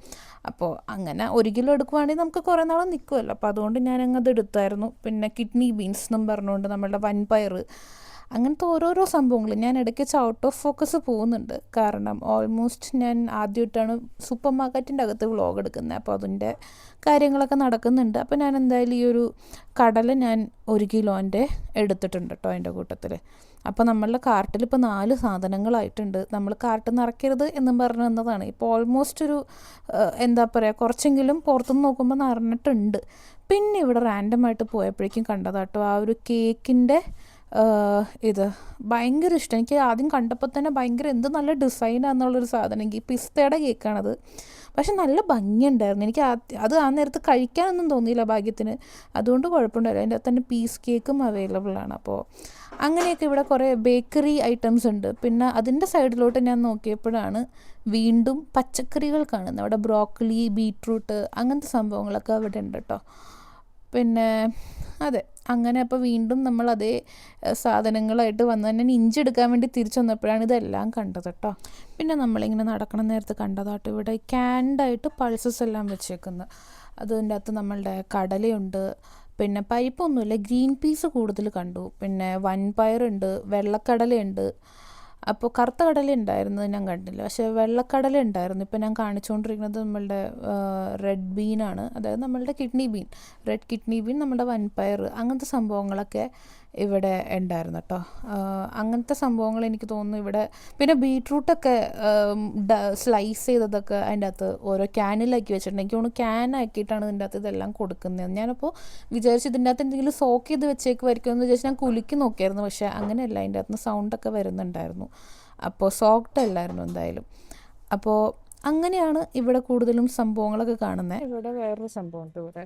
അപ്പോൾ അങ്ങനെ 1 കിലോ എടുക്കുവാണെങ്കിൽ നമുക്ക് കുറേ നാളും നിൽക്കുമല്ലോ. അപ്പോൾ അതുകൊണ്ട് ഞാനത് എടുത്തായിരുന്നു. പിന്നെ കിഡ്നി ബീൻസ് എന്നും പറഞ്ഞുകൊണ്ട് നമ്മളുടെ വൻപയർ, അങ്ങനത്തെ ഓരോരോ സംഭവങ്ങൾ. ഞാൻ ഇടയ്ക്ക് ഔട്ട് ഓഫ് ഫോക്കസ് പോകുന്നുണ്ട്, കാരണം ഓൾമോസ്റ്റ് ഞാൻ ആദ്യമായിട്ടാണ് സൂപ്പർ മാർക്കറ്റിൻ്റെ അകത്ത് വ്ളോഗ് എടുക്കുന്നത്. അപ്പോൾ അതിൻ്റെ കാര്യങ്ങളൊക്കെ നടക്കുന്നുണ്ട്. അപ്പോൾ ഞാൻ എന്തായാലും ഈ ഒരു കടല ഞാൻ 1 കിലോൻ്റെ എടുത്തിട്ടുണ്ട് കേട്ടോ അതിൻ്റെ കൂട്ടത്തിൽ. അപ്പോൾ നമ്മളുടെ കാർട്ടിൽ ഇപ്പോൾ 4 സാധനങ്ങളായിട്ടുണ്ട്. നമ്മൾ കാർട്ട് നിറയ്ക്കരുത് എന്നും പറഞ്ഞു വന്നതാണ്. ഇപ്പോൾ ഓൾമോസ്റ്റ് ഒരു എന്താ പറയുക, കുറച്ചെങ്കിലും പുറത്തുനിന്ന് നോക്കുമ്പോൾ നിറഞ്ഞിട്ടുണ്ട്. പിന്നെ ഇവിടെ റാൻഡമായിട്ട് പോയപ്പോഴേക്കും കണ്ടതാട്ടോ ആ ഒരു കേക്കിൻ്റെ ഇത് ഭയങ്കര ഇഷ്ടം. എനിക്ക് ആദ്യം കണ്ടപ്പോൾ തന്നെ ഭയങ്കര എന്ത് നല്ല ഡിസൈനാണെന്നുള്ളൊരു സാധനം. എനിക്ക് പിസ്തയുടെ കേക്കാണത്, പക്ഷെ നല്ല ഭംഗിയുണ്ടായിരുന്നു. എനിക്ക് അത് ആ നേരത്ത് കഴിക്കാനൊന്നും തോന്നിയില്ല ഭാഗ്യത്തിന്, അതുകൊണ്ട് കുഴപ്പമുണ്ടായില്ല. അതിൻ്റെ അകത്ത് തന്നെ പീസ് കേക്കും അവൈലബിൾ ആണ്. അപ്പോൾ അങ്ങനെയൊക്കെ ഇവിടെ കുറേ ബേക്കറി ഐറ്റംസ് ഉണ്ട്. പിന്നെ അതിൻ്റെ സൈഡിലോട്ട് ഞാൻ നോക്കിയപ്പോഴാണ് വീണ്ടും പച്ചക്കറികൾ കാണുന്നത്. അവിടെ ബ്രോക്കലി, ബീട്രൂട്ട് അങ്ങനത്തെ സംഭവങ്ങളൊക്കെ അവിടെ ഉണ്ട് കേട്ടോ. പിന്നെ അതെ, അങ്ങനെ അപ്പോൾ വീണ്ടും നമ്മൾ അതേ സാധനങ്ങളായിട്ട് വന്ന് തന്നെ ഇഞ്ചി എടുക്കാൻ വേണ്ടി തിരിച്ചു വന്നപ്പോഴാണ് ഇതെല്ലാം കണ്ടത് കേട്ടോ. പിന്നെ നമ്മളിങ്ങനെ നടക്കണം നേരത്ത് കണ്ടതാട്ടോ ഇവിടെ ക്യാൻഡായിട്ട് പൾസസ് എല്ലാം വെച്ചേക്കുന്നത്. അതിൻ്റെ അകത്ത് നമ്മളുടെ കടലയുണ്ട്, പിന്നെ പരിപ്പൊന്നുമില്ല, ഗ്രീൻ പീസ് കൂടുതൽ കണ്ടു. പിന്നെ വൻപയറുണ്ട്, വെള്ളക്കടലയുണ്ട്. അപ്പോൾ കറുത്ത കടല ഉണ്ടായിരുന്നത് ഞാൻ കണ്ടില്ല, പക്ഷേ വെള്ളക്കടല ഉണ്ടായിരുന്നു. ഇപ്പോൾ ഞാൻ കാണിച്ചുകൊണ്ടിരിക്കുന്നത് നമ്മളുടെ റെഡ് ബീനാണ്, അതായത് നമ്മളുടെ kidney been, red kidney been, നമ്മുടെ വൻപയർ, അങ്ങനത്തെ സംഭവങ്ങളൊക്കെ ഇവിടെ ഉണ്ടായിരുന്നു കേട്ടോ. അങ്ങനത്തെ സംഭവങ്ങൾ എനിക്ക് തോന്നുന്നു ഇവിടെ. പിന്നെ ബീട്രൂട്ടൊക്കെ സ്ലൈസ് ചെയ്തതൊക്കെ അതിൻ്റെ അകത്ത് ഓരോ ക്യാനിലാക്കി വെച്ചിട്ടുണ്ട്. എനിക്ക് തോന്നുന്നു ക്യാനാക്കിയിട്ടാണ് ഇതിൻ്റെ അകത്ത് ഇതെല്ലാം കൊടുക്കുന്നത്. ഞാനപ്പോൾ വിചാരിച്ചു ഇതിൻ്റെ അകത്ത് എന്തെങ്കിലും സോക്ക് ചെയ്ത് വെച്ചേക്കുമായിരിക്കും എന്ന് വിചാരിച്ച് ഞാൻ കുലുക്കി നോക്കിയായിരുന്നു. പക്ഷേ അങ്ങനെയല്ല, അതിൻ്റെ അകത്ത് നിന്ന് സൗണ്ടൊക്കെ വരുന്നുണ്ടായിരുന്നു. അപ്പോൾ സോക്ഡ് അല്ലായിരുന്നു എന്തായാലും. അപ്പോൾ അങ്ങനെയാണ് ഇവിടെ കൂടുതലും സംഭവങ്ങളൊക്കെ കാണുന്നത്. ഇവിടെ വേറൊരു സംഭവം ഉണ്ട്, ഇവിടെ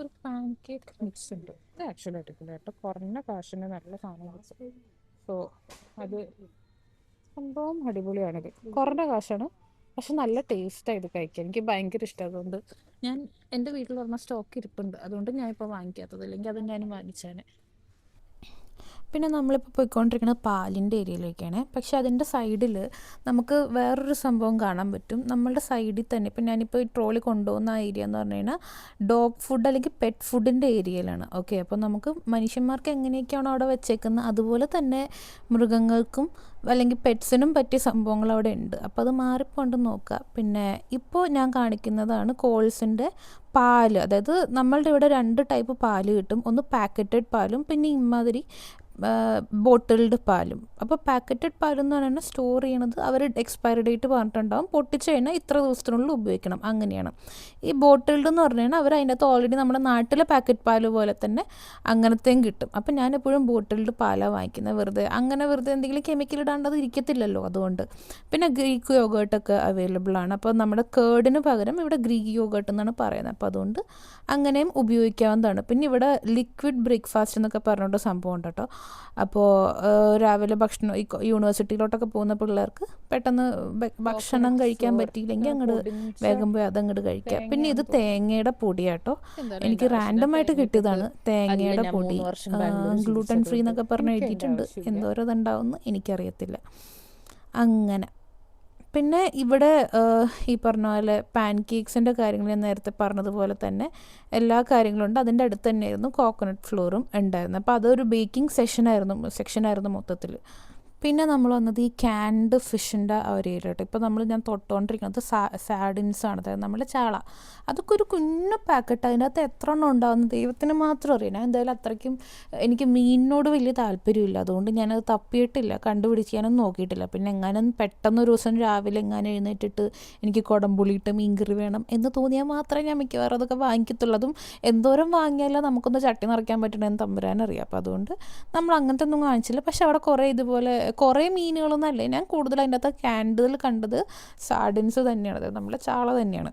ഒരു പാൻ കേക്ക് മിക്സ് ഉണ്ട്. ഇത് ആക്ച്വലി അടിപൊളി കേട്ടോ, കുറഞ്ഞ കാശിന് നല്ല സാധനം വെച്ചു. സോ അത് സംഭവം അടിപൊളിയാണിത്, കുറഞ്ഞ കാശാണ് പക്ഷെ നല്ല ടേസ്റ്റാണ് ഇത് കഴിക്കാൻ. എനിക്ക് ഭയങ്കര ഇഷ്ടം. അതുകൊണ്ട് ഞാൻ എൻ്റെ വീട്ടിൽ പറഞ്ഞ സ്റ്റോക്ക് ഇരിപ്പുണ്ട്, അതുകൊണ്ട് ഞാൻ ഇപ്പോൾ വാങ്ങിക്കാത്തത്, അല്ലെങ്കിൽ അത് ഞാൻ വാങ്ങിച്ചേനെ. പിന്നെ നമ്മളിപ്പോൾ പോയിക്കൊണ്ടിരിക്കുന്നത് പാലിൻ്റെ ഏരിയയിലേക്കാണ്. പക്ഷെ അതിൻ്റെ സൈഡിൽ നമുക്ക് വേറൊരു സംഭവം കാണാൻ പറ്റും. നമ്മളുടെ സൈഡിൽ തന്നെ ഇപ്പം ഞാനിപ്പോൾ ഈ ട്രോളി കൊണ്ടുപോകുന്ന ആ ഏരിയ എന്ന് പറഞ്ഞു കഴിഞ്ഞാൽ ഡോഗ് ഫുഡ് അല്ലെങ്കിൽ പെറ്റ് ഫുഡിൻ്റെ ഏരിയയിലാണ്. ഓക്കെ, അപ്പോൾ നമുക്ക് മനുഷ്യന്മാർക്ക് എങ്ങനെയൊക്കെയാണോ അവിടെ വെച്ചേക്കുന്നത് അതുപോലെ തന്നെ മൃഗങ്ങൾക്കും അല്ലെങ്കിൽ പെറ്റ്സിനും പറ്റിയ സംഭവങ്ങൾ അവിടെ ഉണ്ട്. അപ്പോൾ അത് മാറിപ്പോണ്ട് നോക്കുക. പിന്നെ ഇപ്പോൾ ഞാൻ കാണിക്കുന്നതാണ് കോൾസിൻ്റെ പാല്. അതായത് നമ്മളുടെ ഇവിടെ 2 ടൈപ്പ് പാല് കിട്ടും. ഒന്ന് പാക്കറ്റഡ് പാലും പിന്നെ ഇമാതിരി ബോട്ടിൽഡ് പാലും. അപ്പോൾ പാക്കറ്റഡ് പാലെന്ന് പറയുന്നത് സ്റ്റോർ ചെയ്യണത് അവർ എക്സ്പയറി ഡേറ്റ് പറഞ്ഞിട്ടുണ്ടാവും, പൊട്ടിച്ച് കഴിഞ്ഞാൽ ഇത്ര ദിവസത്തിനുള്ളിൽ ഉപയോഗിക്കണം, അങ്ങനെയാണ്. ഈ ബോട്ടിൽഡ് എന്ന് പറഞ്ഞു കഴിഞ്ഞാൽ അവർ അതിൻ്റെ അകത്ത് ഓൾറെഡി നമ്മുടെ നാട്ടിലെ പാക്കറ്റ് പാല് പോലെ തന്നെ അങ്ങനത്തെയും കിട്ടും. അപ്പോൾ ഞാനെപ്പോഴും ബോട്ടിൽഡ് പാലാണ് വാങ്ങിക്കുന്നത്. വെറുതെ എന്തെങ്കിലും കെമിക്കൽ ഇടാണ്ടത് ഇരിക്കത്തില്ലല്ലോ, അതുകൊണ്ട്. പിന്നെ ഗ്രീക്ക് യോഗേർട്ടൊക്കെ അവൈലബിൾ ആണ്. അപ്പോൾ നമ്മുടെ കേർഡിന് പകരം ഇവിടെ ഗ്രീക്ക് യോഗേർട്ട് എന്നാണ് പറയുന്നത്. അപ്പോൾ അതുകൊണ്ട് അങ്ങനെയും ഉപയോഗിക്കാവുന്നതാണ്. പിന്നെ ഇവിടെ ലിക്വിഡ് ബ്രേക്ക്ഫാസ്റ്റ് എന്നൊക്കെ പറഞ്ഞുകൊണ്ട് സംഭവം ഉണ്ട് കേട്ടോ. അപ്പോൾ രാവിലെ ഭക്ഷണം ഈ യൂണിവേഴ്സിറ്റിയിലോട്ടൊക്കെ പോകുന്ന പിള്ളേർക്ക് പെട്ടെന്ന് ഭക്ഷണം കഴിക്കാൻ പറ്റിയില്ലെങ്കിൽ അങ്ങോട്ട് വേഗം പോയി അതങ്ങോട്ട് കഴിക്കാം. പിന്നെ ഇത് തേങ്ങയുടെ പൊടിയാട്ടോ, എനിക്ക് റാൻഡമായിട്ട് കിട്ടിയതാണ് തേങ്ങയുടെ പൊടി. ഗ്ലൂട്ടൻ ഫ്രീ എന്നൊക്കെ പറഞ്ഞ് എഴുതിയിട്ടുണ്ട്, എന്തോരം ഇതുണ്ടാവുമെന്ന് എനിക്കറിയത്തില്ല. അങ്ങനെ പിന്നെ ഇവിടെ ഈ പറഞ്ഞ പോലെ പാൻ കേക്ക്സിൻ്റെ കാര്യങ്ങൾ ഞാൻ നേരത്തെ പറഞ്ഞതുപോലെ തന്നെ എല്ലാ കാര്യങ്ങളും ഉണ്ട്. അതിൻ്റെ അടുത്ത് തന്നെയായിരുന്നു കോക്കനട്ട് ഫ്ലോറും ഉണ്ടായിരുന്നത്. അപ്പോൾ അതൊരു ബേക്കിംഗ് സെക്ഷനായിരുന്നു മൊത്തത്തിൽ. പിന്നെ നമ്മൾ വന്നത് ഈ ക്യാൻഡ് ഫിഷിൻ്റെ ആ ഒരു ഏരിയ കേട്ടോ. ഇപ്പോൾ ഞാൻ തൊട്ടുകൊണ്ടിരിക്കുന്നത് സാഡിൻസാണ്, അതായത് നമ്മുടെ ചാള. അതൊക്കെ ഒരു കുഞ്ഞു പാക്കറ്റ്, അതിനകത്ത് എത്ര എണ്ണം ഉണ്ടാകുന്ന ദൈവത്തിന് മാത്രം അറിയാം. ഞാൻ എന്തായാലും അത്രയ്ക്കും എനിക്ക് മീനിനോട് വലിയ താല്പര്യമില്ല, അതുകൊണ്ട് ഞാനത് തപ്പിയിട്ടില്ല, കണ്ടുപിടിക്കാനൊന്നും നോക്കിയിട്ടില്ല. പിന്നെ എങ്ങാനും പെട്ടെന്നൊരു ദിവസം രാവിലെ എങ്ങാനും എഴുന്നേറ്റിട്ട് എനിക്ക് കുടംപുളിയിട്ട് മീൻകറി വേണം എന്ന് തോന്നിയാൽ മാത്രമേ ഞാൻ മിക്കവാറും അതൊക്കെ വാങ്ങിക്കത്തുള്ളൂ. അതും എന്തോരം വാങ്ങിയാലും നമുക്കൊന്ന് ചട്ടി നിറയ്ക്കാൻ പറ്റണമെന്ന് തമ്പുരാനറിയാം. അപ്പോൾ അതുകൊണ്ട് നമ്മൾ അങ്ങനത്തെ ഒന്നും വാങ്ങിച്ചില്ല. പക്ഷെ അവിടെ കുറേ മീനുകളൊന്നും അല്ലേ, ഞാൻ കൂടുതൽ അതിൻ്റെ അകത്ത് ക്യാൻഡിൽ കണ്ടത് സാഡിൻസ് തന്നെയാണ്, അതായത് നമ്മളെ ചാള തന്നെയാണ്.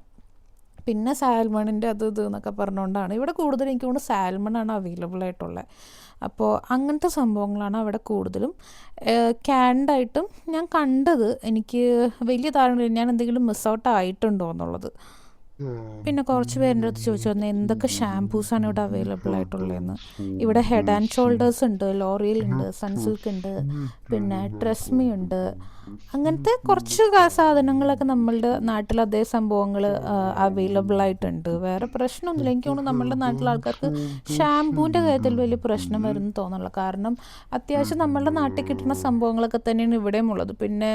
പിന്നെ സാൽമണിൻ്റെ അത് ഇത് എന്നൊക്കെ പറഞ്ഞുകൊണ്ടാണ് ഇവിടെ കൂടുതൽ എനിക്ക് തോന്നുന്നു സാൽമണാണ് അവൈലബിൾ ആയിട്ടുള്ളത്. അപ്പോൾ അങ്ങനത്തെ സംഭവങ്ങളാണ് അവിടെ കൂടുതലും ക്യാൻഡായിട്ടും ഞാൻ കണ്ടത്. എനിക്ക് വലിയ ധാരണ ഞാൻ എന്തെങ്കിലും മിസ് ഔട്ട് ആയിട്ടുണ്ടോ എന്നുള്ളത്. പിന്നെ കുറച്ച് പേരുടെ അടുത്ത് ചോദിച്ചു വന്നത് എന്തൊക്കെ ഷാംപൂസാണ് ഇവിടെ അവൈലബിൾ ആയിട്ടുള്ളതെന്ന്. ഇവിടെ ഹെഡ് ആൻഡ് ഷോൾഡേഴ്സ് ഉണ്ട്, ലോറിയൽ ഉണ്ട്, സൺസിൽക്ക് ഉണ്ട്, പിന്നെ ട്രെസ്മി ഉണ്ട്. അങ്ങനത്തെ കുറച്ച് സാധനങ്ങളൊക്കെ നമ്മളുടെ നാട്ടിൽ അതേ സംഭവങ്ങൾ അവൈലബിൾ ആയിട്ടുണ്ട്. വേറെ പ്രശ്നമൊന്നുമില്ല. എനിക്ക് തോന്നുന്നു നമ്മളുടെ നാട്ടിലെ ആൾക്കാർക്ക് ഷാംപൂവിൻ്റെ കാര്യത്തിൽ വലിയ പ്രശ്നം വരുമെന്ന് തോന്നുന്നില്ല. കാരണം അത്യാവശ്യം നമ്മളുടെ നാട്ടിൽ കിട്ടുന്ന സംഭവങ്ങളൊക്കെ തന്നെയാണ് ഇവിടെയും ഉള്ളത്. പിന്നെ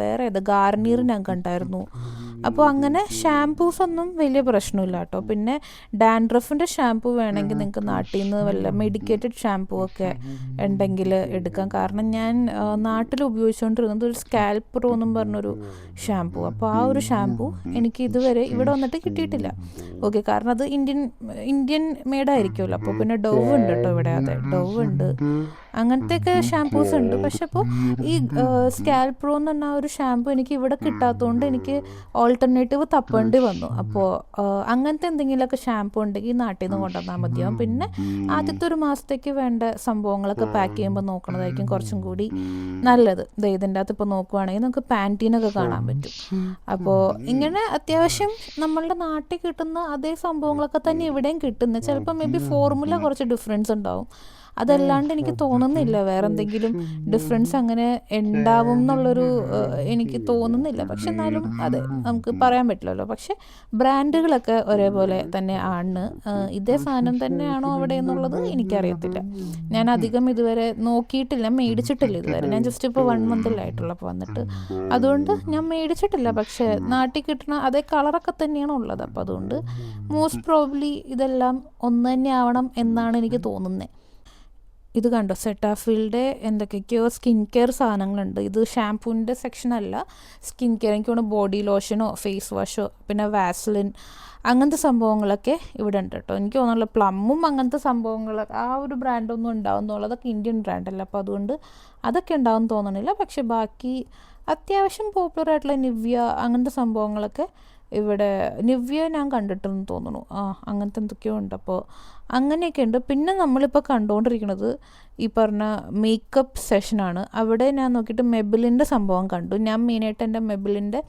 വേറെ ഗാർണിയർ ഞാൻ കണ്ടായിരുന്നു. അപ്പോൾ അങ്ങനെ ഷാംപൂസ് ഒന്നും വലിയ പ്രശ്നമില്ല കേട്ടോ. പിന്നെ ഡാൻഡ്രഫിൻ്റെ ഷാംപൂ വേണമെങ്കിൽ നിങ്ങൾക്ക് നാട്ടിൽ നിന്ന് വല്ല മെഡിക്കേറ്റഡ് ഷാംപൂ ഒക്കെ ഉണ്ടെങ്കിൽ എടുക്കാം. കാരണം ഞാൻ നാട്ടിൽ ഉപയോഗിച്ചുകൊണ്ടിരുന്നത് ഒരു സ്കാൽപ്പ് പ്രോ എന്നും പറഞ്ഞൊരു ഷാംപൂ. അപ്പോൾ ആ ഒരു ഷാംപൂ എനിക്ക് ഇതുവരെ ഇവിടെ വന്നിട്ട് കിട്ടിയിട്ടില്ല. ഓക്കെ, കാരണം അത് ഇന്ത്യൻ മെയ്ഡായിരിക്കുമല്ലോ. അപ്പോൾ പിന്നെ ഡവ് ഉണ്ട് കേട്ടോ ഇവിടെ, അതെ ഡവ് ഉണ്ട്, അങ്ങനത്തെയൊക്കെ ഷാംപൂസ് ഉണ്ട്. പക്ഷെ അപ്പോൾ ഈ സ്കാൽപ്പ് പ്രോ എന്ന് പറഞ്ഞാൽ ഒരു ഷാംപൂ എനിക്ക് ഇവിടെ കിട്ടാത്തതുകൊണ്ട് എനിക്ക് ഓൾട്ടർനേറ്റീവ് തപ്പേണ്ടി വന്നു. അപ്പോൾ അങ്ങനത്തെ എന്തെങ്കിലുമൊക്കെ ഷാംപൂ ഉണ്ടെങ്കിൽ നാട്ടിൽ നിന്ന് കൊണ്ടുവന്നാൽ മതിയാവും. പിന്നെ ആദ്യത്തെ ഒരു മാസത്തേക്ക് വേണ്ട സംഭവങ്ങളൊക്കെ പാക്ക് ചെയ്യുമ്പോൾ നോക്കണതായിരിക്കും കുറച്ചും കൂടി നല്ലത്. ഇതിൻ്റെ അകത്ത് ഇപ്പോൾ നോക്കുവാണെങ്കിൽ നമുക്ക് പാൻറ്റീനൊക്കെ കാണാൻ പറ്റും. അപ്പോൾ ഇങ്ങനെ അത്യാവശ്യം നമ്മളുടെ നാട്ടിൽ കിട്ടുന്ന അതേ സംഭവങ്ങളൊക്കെ തന്നെ ഇവിടെയും കിട്ടുന്നത്. ചിലപ്പോൾ മേ ബി ഫോർമുല കുറച്ച് ഡിഫറൻസ് ഉണ്ടാവും, അതല്ലാണ്ട് എനിക്ക് തോന്നുന്നില്ല വേറെ എന്തെങ്കിലും ഡിഫറൻസ് അങ്ങനെ ഉണ്ടാവും എന്നുള്ളൊരു എനിക്ക് തോന്നുന്നില്ല. പക്ഷെ എന്നാലും അതെ, നമുക്ക് പറയാൻ പറ്റില്ലല്ലോ. പക്ഷെ ബ്രാൻഡുകളൊക്കെ ഒരേപോലെ തന്നെ ആണ്. ഇതേ സാധനം തന്നെയാണോ അവിടെ എന്നുള്ളത് എനിക്കറിയത്തില്ല. ഞാൻ അധികം ഇതുവരെ നോക്കിയിട്ടില്ല, മേടിച്ചിട്ടില്ല ഇതുവരെ. ഞാൻ ജസ്റ്റ് ഇപ്പോൾ 1 മന്തിലായിട്ടുള്ളൂ അപ്പോൾ വന്നിട്ട്, അതുകൊണ്ട് ഞാൻ മേടിച്ചിട്ടില്ല. പക്ഷേ നാട്ടിൽ കിട്ടുന്ന അതേ കളറൊക്കെ തന്നെയാണ് ഉള്ളത്. അപ്പോൾ അതുകൊണ്ട് മോസ്റ്റ് പ്രോബ്ലി ഇതെല്ലാം ഒന്ന് തന്നെ ആവണം എന്നാണ് എനിക്ക് തോന്നുന്നത്. ഇത് കണ്ടോ, സെറ്റാഫീൽഡ് എന്തൊക്കെയൊക്കെയോ സ്കിൻ കെയർ സാധനങ്ങളുണ്ട്. ഇത് ഷാംപൂവിൻ്റെ സെക്ഷൻ അല്ല, സ്കിൻ കെയർ. എനിക്ക് തോന്നുന്നു ബോഡി ലോഷനോ ഫേസ് വാഷോ പിന്നെ വാസ്ലിൻ അങ്ങനത്തെ സംഭവങ്ങളൊക്കെ ഇവിടെ ഉണ്ട് കേട്ടോ. എനിക്ക് തോന്നുന്നില്ല പ്ലമ്മും അങ്ങനത്തെ സംഭവങ്ങൾ ആ ഒരു ബ്രാൻഡൊന്നും ഉണ്ടാവും എന്നുള്ളതൊക്കെ ഇന്ത്യൻ ബ്രാൻഡല്ല, അപ്പോൾ അതുകൊണ്ട് അതൊക്കെ ഉണ്ടാവും തോന്നണില്ല. പക്ഷെ ബാക്കി അത്യാവശ്യം പോപ്പുലർ ആയിട്ടുള്ള നിവ്യ അങ്ങനത്തെ സംഭവങ്ങളൊക്കെ ഇവിടെ, നിവ്യ ഞാൻ കണ്ടിട്ടെന്ന് തോന്നുന്നു, അങ്ങനത്തെ എന്തൊക്കെയോ ഉണ്ട്. അപ്പോൾ അങ്ങനെയൊക്കെ ഉണ്ട്. പിന്നെ നമ്മളിപ്പോൾ കണ്ടുകൊണ്ടിരിക്കുന്നത് ഈ പറഞ്ഞ മേക്കപ്പ് സെഷനാണ്. അവിടെ ഞാൻ നോക്കിയിട്ട് മെബിലിൻ്റെ സംഭവം കണ്ടു. ഞാൻ മെയിനായിട്ട് എൻ്റെ മെബിലിൻ്റെ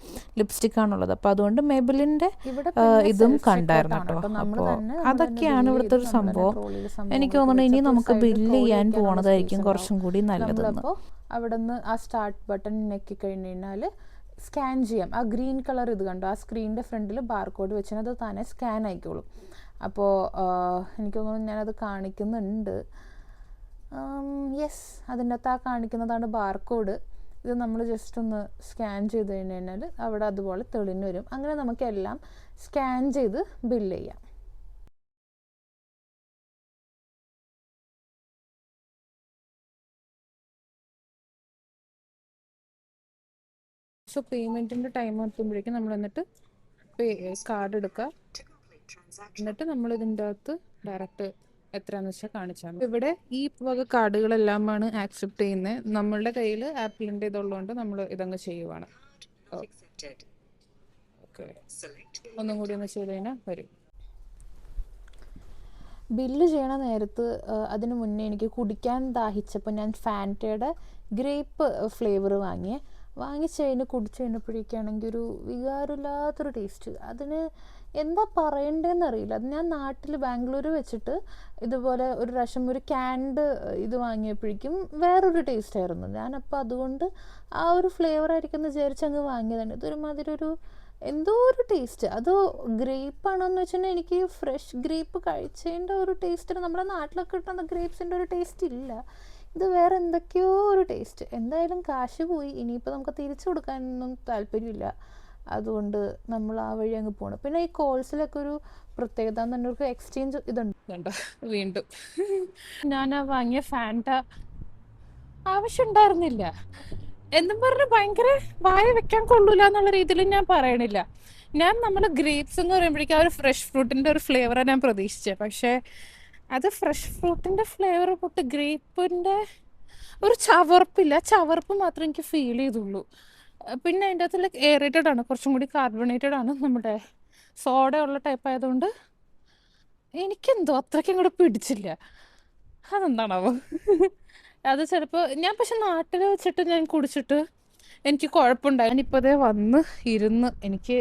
ലിപ്സ്റ്റിക്കാണുള്ളത്, അപ്പോൾ അതുകൊണ്ട് മെബിലിൻ്റെ ഇതും കണ്ടായിരുന്നു കേട്ടോ. അപ്പോൾ അതൊക്കെയാണ് ഇവിടുത്തെ ഒരു സംഭവം. എനിക്ക് തോന്നുന്നു ഇനി നമുക്ക് ബില്ല് ചെയ്യാൻ പോണതായിരിക്കും കുറച്ചും കൂടി നല്ലതെന്ന്. അപ്പോൾ അവിടെ നിന്ന് ആ സ്റ്റാർട്ട് ബട്ടൺ ഞെക്കി കഴിഞ്ഞ് കഴിഞ്ഞാൽ സ്കാൻ ചെയ്യാം. ആ ഗ്രീൻ കളർ ഇത് കണ്ടോ, ആ സ്ക്രീനിൻ്റെ ഫ്രണ്ടിൽ ബാർകോഡ് വെച്ചാൽ അത് താനെ സ്കാൻ ആയിക്കോളും. അപ്പോൾ എനിക്ക് തോന്നുന്നു ഞാനത് കാണിക്കുന്നുണ്ട്. യെസ്, അതിൻ്റെ അകത്ത് ആ കാണിക്കുന്നതാണ് ബാർകോഡ്. ഇത് നമ്മൾ ജസ്റ്റ് ഒന്ന് സ്കാൻ ചെയ്ത് കഴിഞ്ഞ് കഴിഞ്ഞാൽ അവിടെ അതുപോലെ തെളിഞ്ഞ് വരും. അങ്ങനെ നമുക്കെല്ലാം സ്കാൻ ചെയ്ത് ബില്ല് ചെയ്യാം. സോ പേയ്മെൻറ്റിൻ്റെ ടൈം എത്തുമ്പോഴേക്കും നമ്മൾ എന്നിട്ട് കാർഡ് എടുക്കുക, എന്നിട്ട് നമ്മൾ ഇതിൻ്റെ അകത്ത് ഡയറക്റ്റ് എത്രയാണെന്ന് വെച്ചാൽ കാണിച്ചാൽ മതി. ഇവിടെ ഈ വക കാർഡുകളെല്ലാമാണ് ആക്സെപ്റ്റ് ചെയ്യുന്നത്. നമ്മളുടെ കയ്യിൽ ആപ്പിളിൻ്റെ ഇതുള്ളതുകൊണ്ട് നമ്മൾ ഇതങ്ങ് ചെയ്യുവാണ്. ഓക്കെ, ഒന്നും കൂടി ഒന്ന് ചെയ്ത് കഴിഞ്ഞാൽ വരും. ബില്ല് ചെയ്യണ നേരത്ത് അതിന് മുന്നേ എനിക്ക് കുടിക്കാൻ ദാഹിച്ചപ്പോൾ ഞാൻ ഫാൻറ്റയുടെ ഗ്രേപ്പ് ഫ്ലേവർ വാങ്ങിച്ച് കഴിഞ്ഞ് കുടിച്ച് കഴിഞ്ഞപ്പോഴേക്കാണെങ്കിൽ ഒരു വികാരമില്ലാത്തൊരു ടേസ്റ്റ്. അതിന് എന്താ പറയണ്ടതെന്ന് അറിയില്ല. അത് ഞാൻ നാട്ടിൽ ബാംഗ്ലൂർ വെച്ചിട്ട് ഇതുപോലെ ഒരു പ്രാവശ്യം ഒരു ക്യാൻഡ് ഇത് വാങ്ങിയപ്പോഴേക്കും വേറൊരു ടേസ്റ്റ് ആയിരുന്നു. ഞാനപ്പോൾ അതുകൊണ്ട് ആ ഒരു ഫ്ലേവർ ആയിരിക്കും എന്ന് വിചാരിച്ച് അങ്ങ് വാങ്ങിയതാണ്. ഇതൊരുമാതിരി ഒരു എന്തോ ഒരു ടേസ്റ്റ്. അത് ഗ്രേപ്പാണോന്ന് വെച്ചിട്ടുണ്ടെങ്കിൽ എനിക്ക് ഫ്രഷ് ഗ്രേപ്പ് കഴിച്ചതിൻ്റെ ഒരു ടേസ്റ്റിന് നമ്മുടെ നാട്ടിലൊക്കെ കിട്ടുന്ന ഗ്രേപ്സിൻ്റെ ഒരു ടേസ്റ്റ് ഇല്ല. ഇത് വേറെ എന്തൊക്കെയോ ഒരു ടേസ്റ്റ്. എന്തായാലും കാശ് പോയി, ഇനിയിപ്പോൾ നമുക്ക് തിരിച്ചു കൊടുക്കാനൊന്നും താല്പര്യമില്ല. അതുകൊണ്ട് നമ്മൾ ആ വഴി അങ്ങ് പോകണം. പിന്നെ ഈ കോൾസിലൊക്കെ ഒരു പ്രത്യേകത എന്ന് പറഞ്ഞാൽ ഒരു എക്സ്ചേഞ്ച് ഇതുണ്ട്. വീണ്ടും ഞാൻ ആ വാങ്ങിയ ഫാൻറ്റ ആവശ്യമുണ്ടായിരുന്നില്ല എന്നും പറഞ്ഞ് ഭയങ്കര വായ വെക്കാൻ കൊള്ളൂല എന്നുള്ള രീതിയിൽ ഞാൻ പറയണില്ല. നമ്മൾ ഗ്രേപ്സ് എന്ന് പറയുമ്പോഴേക്കും ആ ഒരു ഫ്രഷ് ഫ്രൂട്ടിൻ്റെ ഒരു ഫ്ലേവറാണ് ഞാൻ പ്രതീക്ഷിച്ചത്. പക്ഷേ അത് ഫ്രഷ് ഫ്രൂട്ടിൻ്റെ ഫ്ലേവർ പൊട്ട് ഗ്രേപ്പിൻ്റെ ഒരു ചവർപ്പ് മാത്രമേ എനിക്ക് ഫീൽ ചെയ്തുള്ളൂ. പിന്നെ അതിൻ്റെ അകത്തുള്ള എയറേറ്റഡ് ആണ്, കുറച്ചും കൂടി കാർബണേറ്റഡ് ആണ്. നമ്മുടെ സോഡ ഉള്ള ടൈപ്പ് ആയതുകൊണ്ട് എനിക്കെന്തോ അത്രയ്ക്കും കൂടെ പിടിച്ചില്ല. അതെന്താണാവോ? അത് ചിലപ്പോൾ ഞാൻ പക്ഷെ നാട്ടിൽ വെച്ചിട്ട് ഞാൻ കുടിച്ചിട്ട് എനിക്ക് കുഴപ്പമുണ്ടായി. ഞാനിപ്പോൾ ദേ വന്ന് ഇരുന്ന് എനിക്ക്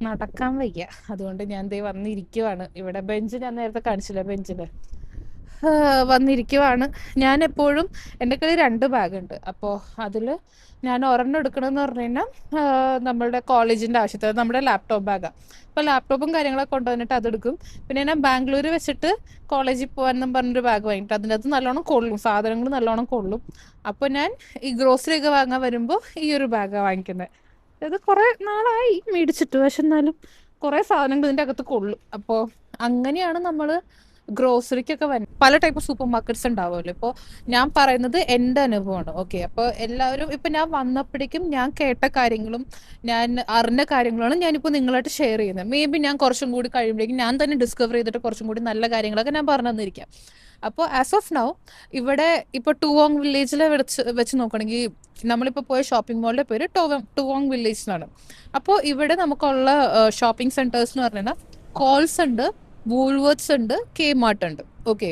നടക്കാൻ വയ്യ. അതുകൊണ്ട് ഞാൻ ദേ വന്നിരിക്കുവാണ് ഇവിടെ. ബെഞ്ച് ഞാൻ നേരത്തെ കാണിച്ചില്ല, ബെഞ്ചിൽ വന്നിരിക്കുവാണ്. ഞാൻ എപ്പോഴും എൻ്റെ കയ്യിൽ 2 ബാഗുണ്ട്. അപ്പോൾ അതിൽ ഞാൻ ഒരെണ്ണം എടുക്കണമെന്ന് പറഞ്ഞു കഴിഞ്ഞാൽ നമ്മളുടെ കോളേജിൻ്റെ ആവശ്യത്തിന് നമ്മുടെ ലാപ്ടോപ്പ് ബാഗാണ്. അപ്പോൾ ലാപ്ടോപ്പും കാര്യങ്ങളൊക്കെ കൊണ്ടുവന്നിട്ട് അതെടുക്കും. പിന്നെ ഞാൻ ബാംഗ്ലൂർ വെച്ചിട്ട് കോളേജിൽ പോകാനെന്നും പറഞ്ഞൊരു ബാഗ് വാങ്ങിയിട്ട് അതിൻ്റെ അകത്ത് നല്ലോണം കൊള്ളും, സാധനങ്ങൾ നല്ലോണം കൊള്ളും. അപ്പോൾ ഞാൻ ഈ ഗ്രോസറി ഒക്കെ വാങ്ങാൻ വരുമ്പോൾ ഈ ഒരു ബാഗാണ് വാങ്ങിക്കുന്നത്. ഇത് കുറേ നാളായി മേടിച്ചിട്ട്, പക്ഷെ എന്നാലും കുറേ സാധനങ്ങൾ ഇതിൻ്റെ അകത്ത് കൊള്ളും. അപ്പോൾ അങ്ങനെയാണ് നമ്മൾ ഗ്രോസറിക്കൊക്കെ പല ടൈപ്പ് സൂപ്പർ മാർക്കറ്റ്സ് ഉണ്ടാവുമല്ലോ. ഇപ്പോൾ ഞാൻ പറയുന്നത് എൻ്റെ അനുഭവമാണ്. ഓക്കെ, അപ്പോൾ എല്ലാവരും ഇപ്പം ഞാൻ വന്നപ്പോഴേക്കും ഞാൻ കേട്ട കാര്യങ്ങളും ഞാൻ അറിഞ്ഞ കാര്യങ്ങളാണ് ഞാനിപ്പോൾ നിങ്ങളായിട്ട് ഷെയർ ചെയ്യുന്നത്. മേ ബി ഞാൻ കുറച്ചും കൂടി കഴിയുമ്പോഴേക്കും ഞാൻ തന്നെ ഡിസ്കവർ ചെയ്തിട്ട് കുറച്ചും കൂടി നല്ല കാര്യങ്ങളൊക്കെ ഞാൻ പറഞ്ഞു തന്നിരിക്കാം. അപ്പോൾ ആസ് ഓഫ് നൗ ഇവിടെ ഇപ്പോൾ ടുവോങ് വില്ലേജിൽ വെച്ച് നോക്കുകയാണെങ്കിൽ നമ്മളിപ്പോൾ പോയ ഷോപ്പിംഗ് മോളിൻ്റെ പേര് ടുവോങ് വില്ലേജ് എന്നാണ്. അപ്പോൾ ഇവിടെ നമുക്കുള്ള ഷോപ്പിംഗ് സെൻറ്റേഴ്സ് എന്ന് പറഞ്ഞാൽ കോൾസ് ഉണ്ട്, വൂൾവർട്സ് ഉണ്ട്, കെ മാർട്ട് ഉണ്ട്. ഓക്കെ,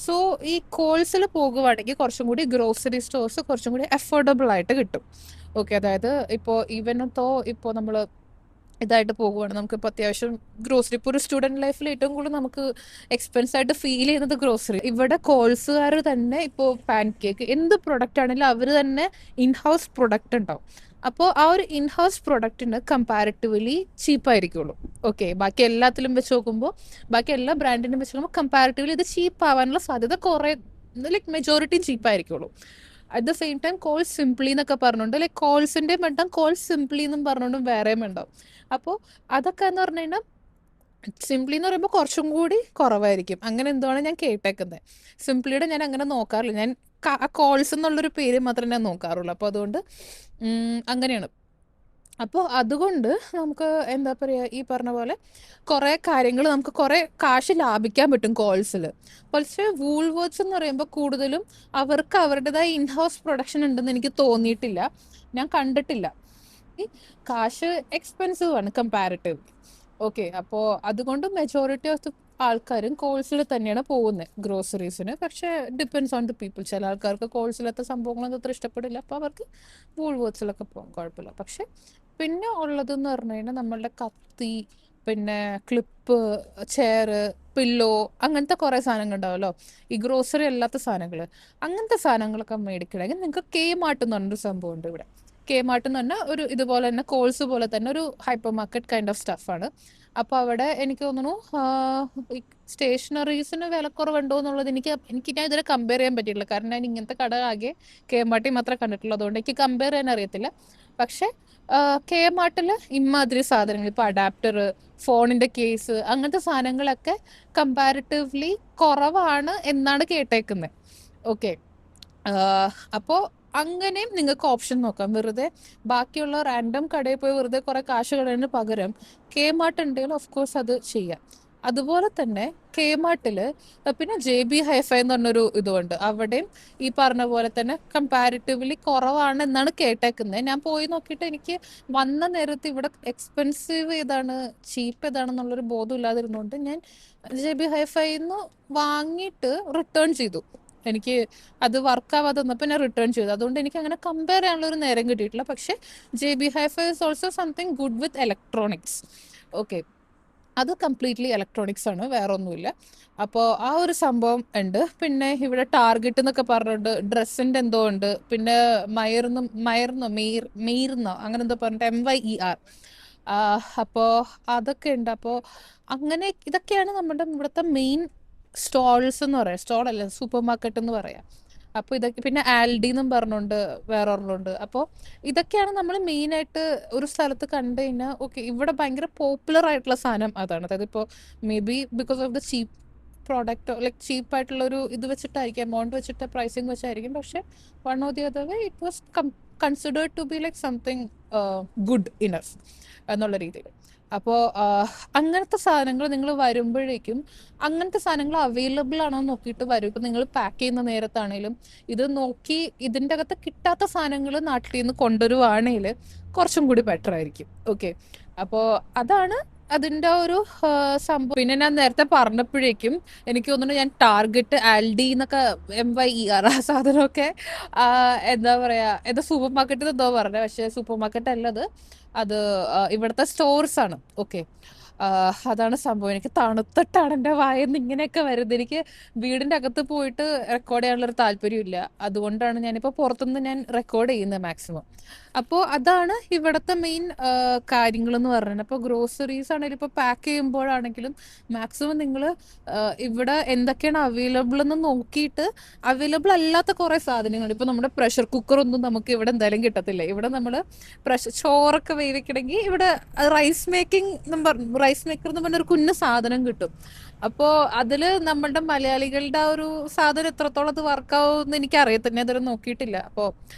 സോ ഈ കോൾസിൽ പോകുവാണെങ്കിൽ കുറച്ചും കൂടി ഗ്രോസറി സ്റ്റോഴ്സ് കുറച്ചും കൂടി അഫോർഡബിൾ ആയിട്ട് കിട്ടും. ഓക്കെ, അതായത് ഇപ്പോൾ ഇപ്പോൾ നമ്മൾ ഇതായിട്ട് പോകുവാണ്, നമുക്കിപ്പോൾ അത്യാവശ്യം ഗ്രോസറി ഇപ്പോൾ ഒരു സ്റ്റുഡൻറ് ലൈഫിൽ ഏറ്റവും കൂടുതൽ നമുക്ക് എക്സ്പെൻസ് ആയിട്ട് ഫീൽ ചെയ്യുന്നത് ഗ്രോസറി. ഇവിടെ കോൾസുകാർ തന്നെ ഇപ്പോൾ പാൻ കേക്ക് എന്ത് പ്രൊഡക്റ്റ് ആണെങ്കിലും അവർ തന്നെ ഇൻഹൗസ് പ്രൊഡക്റ്റ് ഉണ്ടാവും. അപ്പോൾ ആ ഒരു ഇൻഹൗസ് പ്രൊഡക്റ്റിന് കമ്പാരിറ്റീവ്ലി ചീപ്പായിരിക്കുള്ളൂ. ഓക്കെ, ബാക്കി എല്ലാത്തിലും വെച്ച് നോക്കുമ്പോൾ, ബാക്കി എല്ലാ ബ്രാൻഡിനും വെച്ച് നോക്കുമ്പോൾ കമ്പാരിറ്റീവ്ലി ഇത് ചീപ്പ് ആവാനുള്ള സാധ്യത കുറേ, ലൈക്ക് മെജോറിറ്റിയും ചീപ്പായിരിക്കുള്ളൂ. At the same time calls simply എന്നൊക്കെ പറഞ്ഞുകൊണ്ട്, ലൈക്ക് കോൾസിൻ്റെ ഉണ്ടാവും, കോൾസ് സിംപ്ലി എന്നും പറഞ്ഞുകൊണ്ടും വേറെയും ഉണ്ടാവും. അപ്പോൾ അതൊക്കെ എന്ന് പറഞ്ഞു കഴിഞ്ഞാൽ സിംപ്ലി എന്ന് പറയുമ്പോൾ കുറച്ചും കൂടി കുറവായിരിക്കും. അങ്ങനെ എന്തുവാണ് ഞാൻ കേട്ടേക്കുന്നത്. സിംപ്ലിയുടെ ഞാൻ അങ്ങനെ നോക്കാറില്ല, ഞാൻ കോൾസ് എന്നുള്ളൊരു പേര് മാത്രമേ ഞാൻ നോക്കാറുള്ളൂ. അപ്പോൾ അതുകൊണ്ട് അങ്ങനെയാണ്. അപ്പോൾ അതുകൊണ്ട് നമുക്ക് എന്താ പറയുക, ഈ പറഞ്ഞ പോലെ കുറേ കാര്യങ്ങൾ നമുക്ക് കുറേ കാശ് ലാഭിക്കാൻ പറ്റും കോൾസിൽ. പക്ഷേ വൂൾവർട്സ് എന്ന് പറയുമ്പോൾ കൂടുതലും അവർക്ക് അവരുടേതായ ഇൻഹൗസ് പ്രൊഡക്ഷൻ ഉണ്ടെന്ന് എനിക്ക് തോന്നിയിട്ടില്ല, ഞാൻ കണ്ടിട്ടില്ല. ഈ കാശ് എക്സ്പെൻസീവ് ആണ് കമ്പാരിറ്റീവ്ലി. ഓക്കെ, അപ്പോൾ അതുകൊണ്ട് മെജോറിറ്റി ഓഫ് ആൾക്കാരും കോൾസിൽ തന്നെയാണ് പോകുന്നത് ഗ്രോസറീസിന്. പക്ഷേ ഡിപ്പെൻസ് ഓൺ ദി പീപ്പിൾ. ചില ആൾക്കാർക്ക് കോൾസിലത്തെ സംഭവങ്ങളൊന്നും അത്ര ഇഷ്ടപ്പെടില്ല, അപ്പോൾ അവർക്ക് വൂൾവർട്സിലൊക്കെ പോകാം, കുഴപ്പമില്ല. പക്ഷെ പിന്നെ ഉള്ളതെന്ന് പറഞ്ഞു കഴിഞ്ഞാൽ നമ്മളുടെ കത്തി, പിന്നെ ക്ലിപ്പ്, ചെയർ, പില്ലോ, അങ്ങനത്തെ കുറേ സാധനങ്ങൾ ഉണ്ടാവുമല്ലോ, ഈ ഗ്രോസറി അല്ലാത്ത സാധനങ്ങൾ. അങ്ങനത്തെ സാധനങ്ങളൊക്കെ മേടിക്കണമെങ്കിൽ നിങ്ങൾക്ക് കെ മാർട്ട് എന്ന് പറഞ്ഞൊരു സംഭവം ഉണ്ട് ഇവിടെ. കെ മാർട്ട് എന്ന് പറഞ്ഞാൽ ഒരു ഇതുപോലെ തന്നെ കോൾസ് പോലെ തന്നെ ഒരു ഹൈപ്പർ മാർക്കറ്റ് കൈൻഡ് ഓഫ് സ്റ്റഫാണ്. അപ്പോൾ അവിടെ എനിക്ക് തോന്നുന്നു സ്റ്റേഷനറീസിന് വിലക്കുറവുണ്ടോ എന്നുള്ളത് എനിക്ക് ഞാൻ ഇതിനെ കമ്പയർ ചെയ്യാൻ പറ്റിയിട്ടില്ല. കാരണം ഞാൻ ഇങ്ങനത്തെ കട ആകെ കെ മാർട്ടിൽ മാത്രമേ കണ്ടിട്ടുള്ളൂ, അതുകൊണ്ട് എനിക്ക് കമ്പയർ ചെയ്യാൻ അറിയത്തില്ല. പക്ഷേ കെ മാർട്ടിൽ ഇമാതിരി സാധനങ്ങൾ, ഇപ്പോൾ അഡാപ്റ്റർ, ഫോണിൻ്റെ കേസ്, അങ്ങനത്തെ സാധനങ്ങളൊക്കെ കമ്പാരിറ്റീവ്ലി കുറവാണ് എന്നാണ് കേട്ടേക്കുന്നത്. ഓക്കെ, അപ്പോൾ അങ്ങനെയും നിങ്ങൾക്ക് ഓപ്ഷൻ നോക്കാം. വെറുതെ ബാക്കിയുള്ള റാൻഡം കടയിൽ പോയി വെറുതെ കുറേ കാശ് കളയുന്നതിന് പകരം കെ മാർട്ട് ഉണ്ടെങ്കിൽ ഓഫ് കോഴ്സ് അത് ചെയ്യാം. അതുപോലെ തന്നെ കേമാർട്ടിൽ പിന്നെ JB ഹൈഫൈ എന്ന് പറഞ്ഞൊരു ഇതുണ്ട്. അവിടെയും ഈ പറഞ്ഞ പോലെ തന്നെ കമ്പാരിറ്റീവ്ലി കുറവാണ് എന്നാണ് കേട്ടേക്കുന്നത്. ഞാൻ പോയി നോക്കിയിട്ട് എനിക്ക് വന്ന നേരത്ത് ഇവിടെ എക്സ്പെൻസീവ് ഏതാണ് ചീപ്പ് ഏതാണെന്നുള്ളൊരു ബോധം ഇല്ലാതിരുന്നുകൊണ്ട് ഞാൻ JB ഹൈഫൈന്ന് വാങ്ങിയിട്ട് റിട്ടേൺ ചെയ്തു. എനിക്ക് അത് വർക്കാവാതെ വന്നപ്പോൾ ഞാൻ റിട്ടേൺ ചെയ്തു. അതുകൊണ്ട് എനിക്ക് അങ്ങനെ കമ്പയർ ചെയ്യാനുള്ള ഒരു നേരം കിട്ടിയിട്ടില്ല. പക്ഷേ JB Hi Fi is also something good with electronics. Okay, അത് കംപ്ലീറ്റ്ലി ഇലക്ട്രോണിക്സ് ആണ്, വേറെ ഒന്നുമില്ല. അപ്പോൾ ആ ഒരു സംഭവം ഉണ്ട്. പിന്നെ ഇവിടെ ടാർഗറ്റ് എന്നൊക്കെ പറഞ്ഞിട്ടുണ്ട്, ഡ്രസ്സിൻ്റെ എന്തോ ഉണ്ട്, പിന്നെ മീർന്നോ അങ്ങനെ എന്തോ പറഞ്ഞിട്ട് MYER. അപ്പോൾ അതൊക്കെ ഉണ്ട്. അപ്പോൾ അങ്ങനെ ഇതൊക്കെയാണ് നമ്മുടെ ഇവിടുത്തെ മെയിൻ സ്റ്റോൾസ് എന്ന് പറയാം. സ്റ്റോൾ അല്ല, സൂപ്പർ മാർക്കറ്റ് എന്ന് പറയാം. അപ്പോൾ ഇതൊക്കെ പിന്നെ ആൽഡി എന്നും പറഞ്ഞുകൊണ്ട് വേറെ ഒരെണ്ണമുണ്ട്. അപ്പോൾ ഇതൊക്കെയാണ് നമ്മൾ മെയിനായിട്ട് ഒരു സ്ഥലത്ത് കണ്ടു കഴിഞ്ഞാൽ ഓക്കെ ഇവിടെ ഭയങ്കര പോപ്പുലർ ആയിട്ടുള്ള സാധനം അതാണ്. അതായത് ഇപ്പോൾ may be because of the cheap product, like ചീപ്പായിട്ടുള്ളൊരു ഇത് വെച്ചിട്ടായിരിക്കും, എമൗണ്ട് വെച്ചിട്ട് പ്രൈസിങ് വെച്ചായിരിക്കും. പക്ഷെ one or the other way it was considered to be like something good enough എന്നുള്ള രീതിയിൽ. അപ്പോൾ അങ്ങനത്തെ സാധനങ്ങൾ നിങ്ങൾ വരുമ്പോഴേക്കും അങ്ങനത്തെ സാധനങ്ങൾ അവൈലബിൾ ആണോ എന്ന് നോക്കിയിട്ട് വരും. ഇപ്പം നിങ്ങൾ പാക്ക് ചെയ്യുന്ന നേരത്താണേലും ഇത് നോക്കി ഇതിൻ്റെ അകത്ത് കിട്ടാത്ത സാധനങ്ങൾ നാട്ടിൽ നിന്ന് കൊണ്ടുവരുവാണെങ്കിൽ കുറച്ചും കൂടി ബെറ്റർ ആയിരിക്കും. ഓക്കെ, അപ്പോൾ അതാണ് അതിൻ്റെ ഒരു സംഭവം. പിന്നെ ഞാൻ നേരത്തെ പറഞ്ഞപ്പോഴേക്കും എനിക്ക് തോന്നുന്നു ഞാൻ ടാർഗറ്റ്, ആൽഡി എന്നൊക്കെ MYER ആ സാധനമൊക്കെ എന്താ പറയുക, എന്താ സൂപ്പർ മാർക്കറ്റിൽ എന്തോ പറഞ്ഞത്. പക്ഷേ സൂപ്പർ മാർക്കറ്റ് അല്ലത്, അത് ഇവിടുത്തെ സ്റ്റോർസ് ആണ്. ഓക്കെ, അതാണ് സംഭവം. എനിക്ക് തണുത്തിട്ടാണ് എൻ്റെ വായന്ന് ഇങ്ങനെയൊക്കെ വരുന്നത്. എനിക്ക് വീടിൻ്റെ അകത്ത് പോയിട്ട് റെക്കോർഡ് ചെയ്യാനുള്ളൊരു താല്പര്യമില്ല. അതുകൊണ്ടാണ് ഞാനിപ്പോൾ പുറത്തുനിന്ന് ഞാൻ റെക്കോർഡ് ചെയ്യുന്നത് മാക്സിമം. അപ്പോൾ അതാണ് ഇവിടുത്തെ മെയിൻ കാര്യങ്ങളെന്ന് പറയുന്നത്. അപ്പോൾ ഗ്രോസറീസ് ആണെങ്കിലും ഇപ്പോൾ പാക്ക് ചെയ്യുമ്പോഴാണെങ്കിലും മാക്സിമം നിങ്ങൾ ഇവിടെ എന്തൊക്കെയാണ് അവൈലബിൾ എന്ന് നോക്കിയിട്ട്, അവൈലബിൾ അല്ലാത്ത കുറേ സാധനങ്ങൾ, ഇപ്പോൾ നമ്മുടെ പ്രഷർ കുക്കറൊന്നും നമുക്ക് ഇവിടെ എന്തായാലും കിട്ടത്തില്ല. ഇവിടെ നമ്മൾ ചോറൊക്കെ വേവിക്കണമെങ്കിൽ ഇവിടെ റൈസ് മേക്കർ എന്ന് പറഞ്ഞൊരു കുഞ്ഞു സാധനം കിട്ടും. അപ്പോൾ അതിൽ നമ്മളുടെ മലയാളികളുടെ ആ ഒരു സാധനം എത്രത്തോളം അത് വർക്കാവുമെന്ന് എനിക്ക് അറിയത്തില്ല, ഞാൻ ഇതുവരെ നോക്കിയിട്ടില്ല. അപ്പോൾ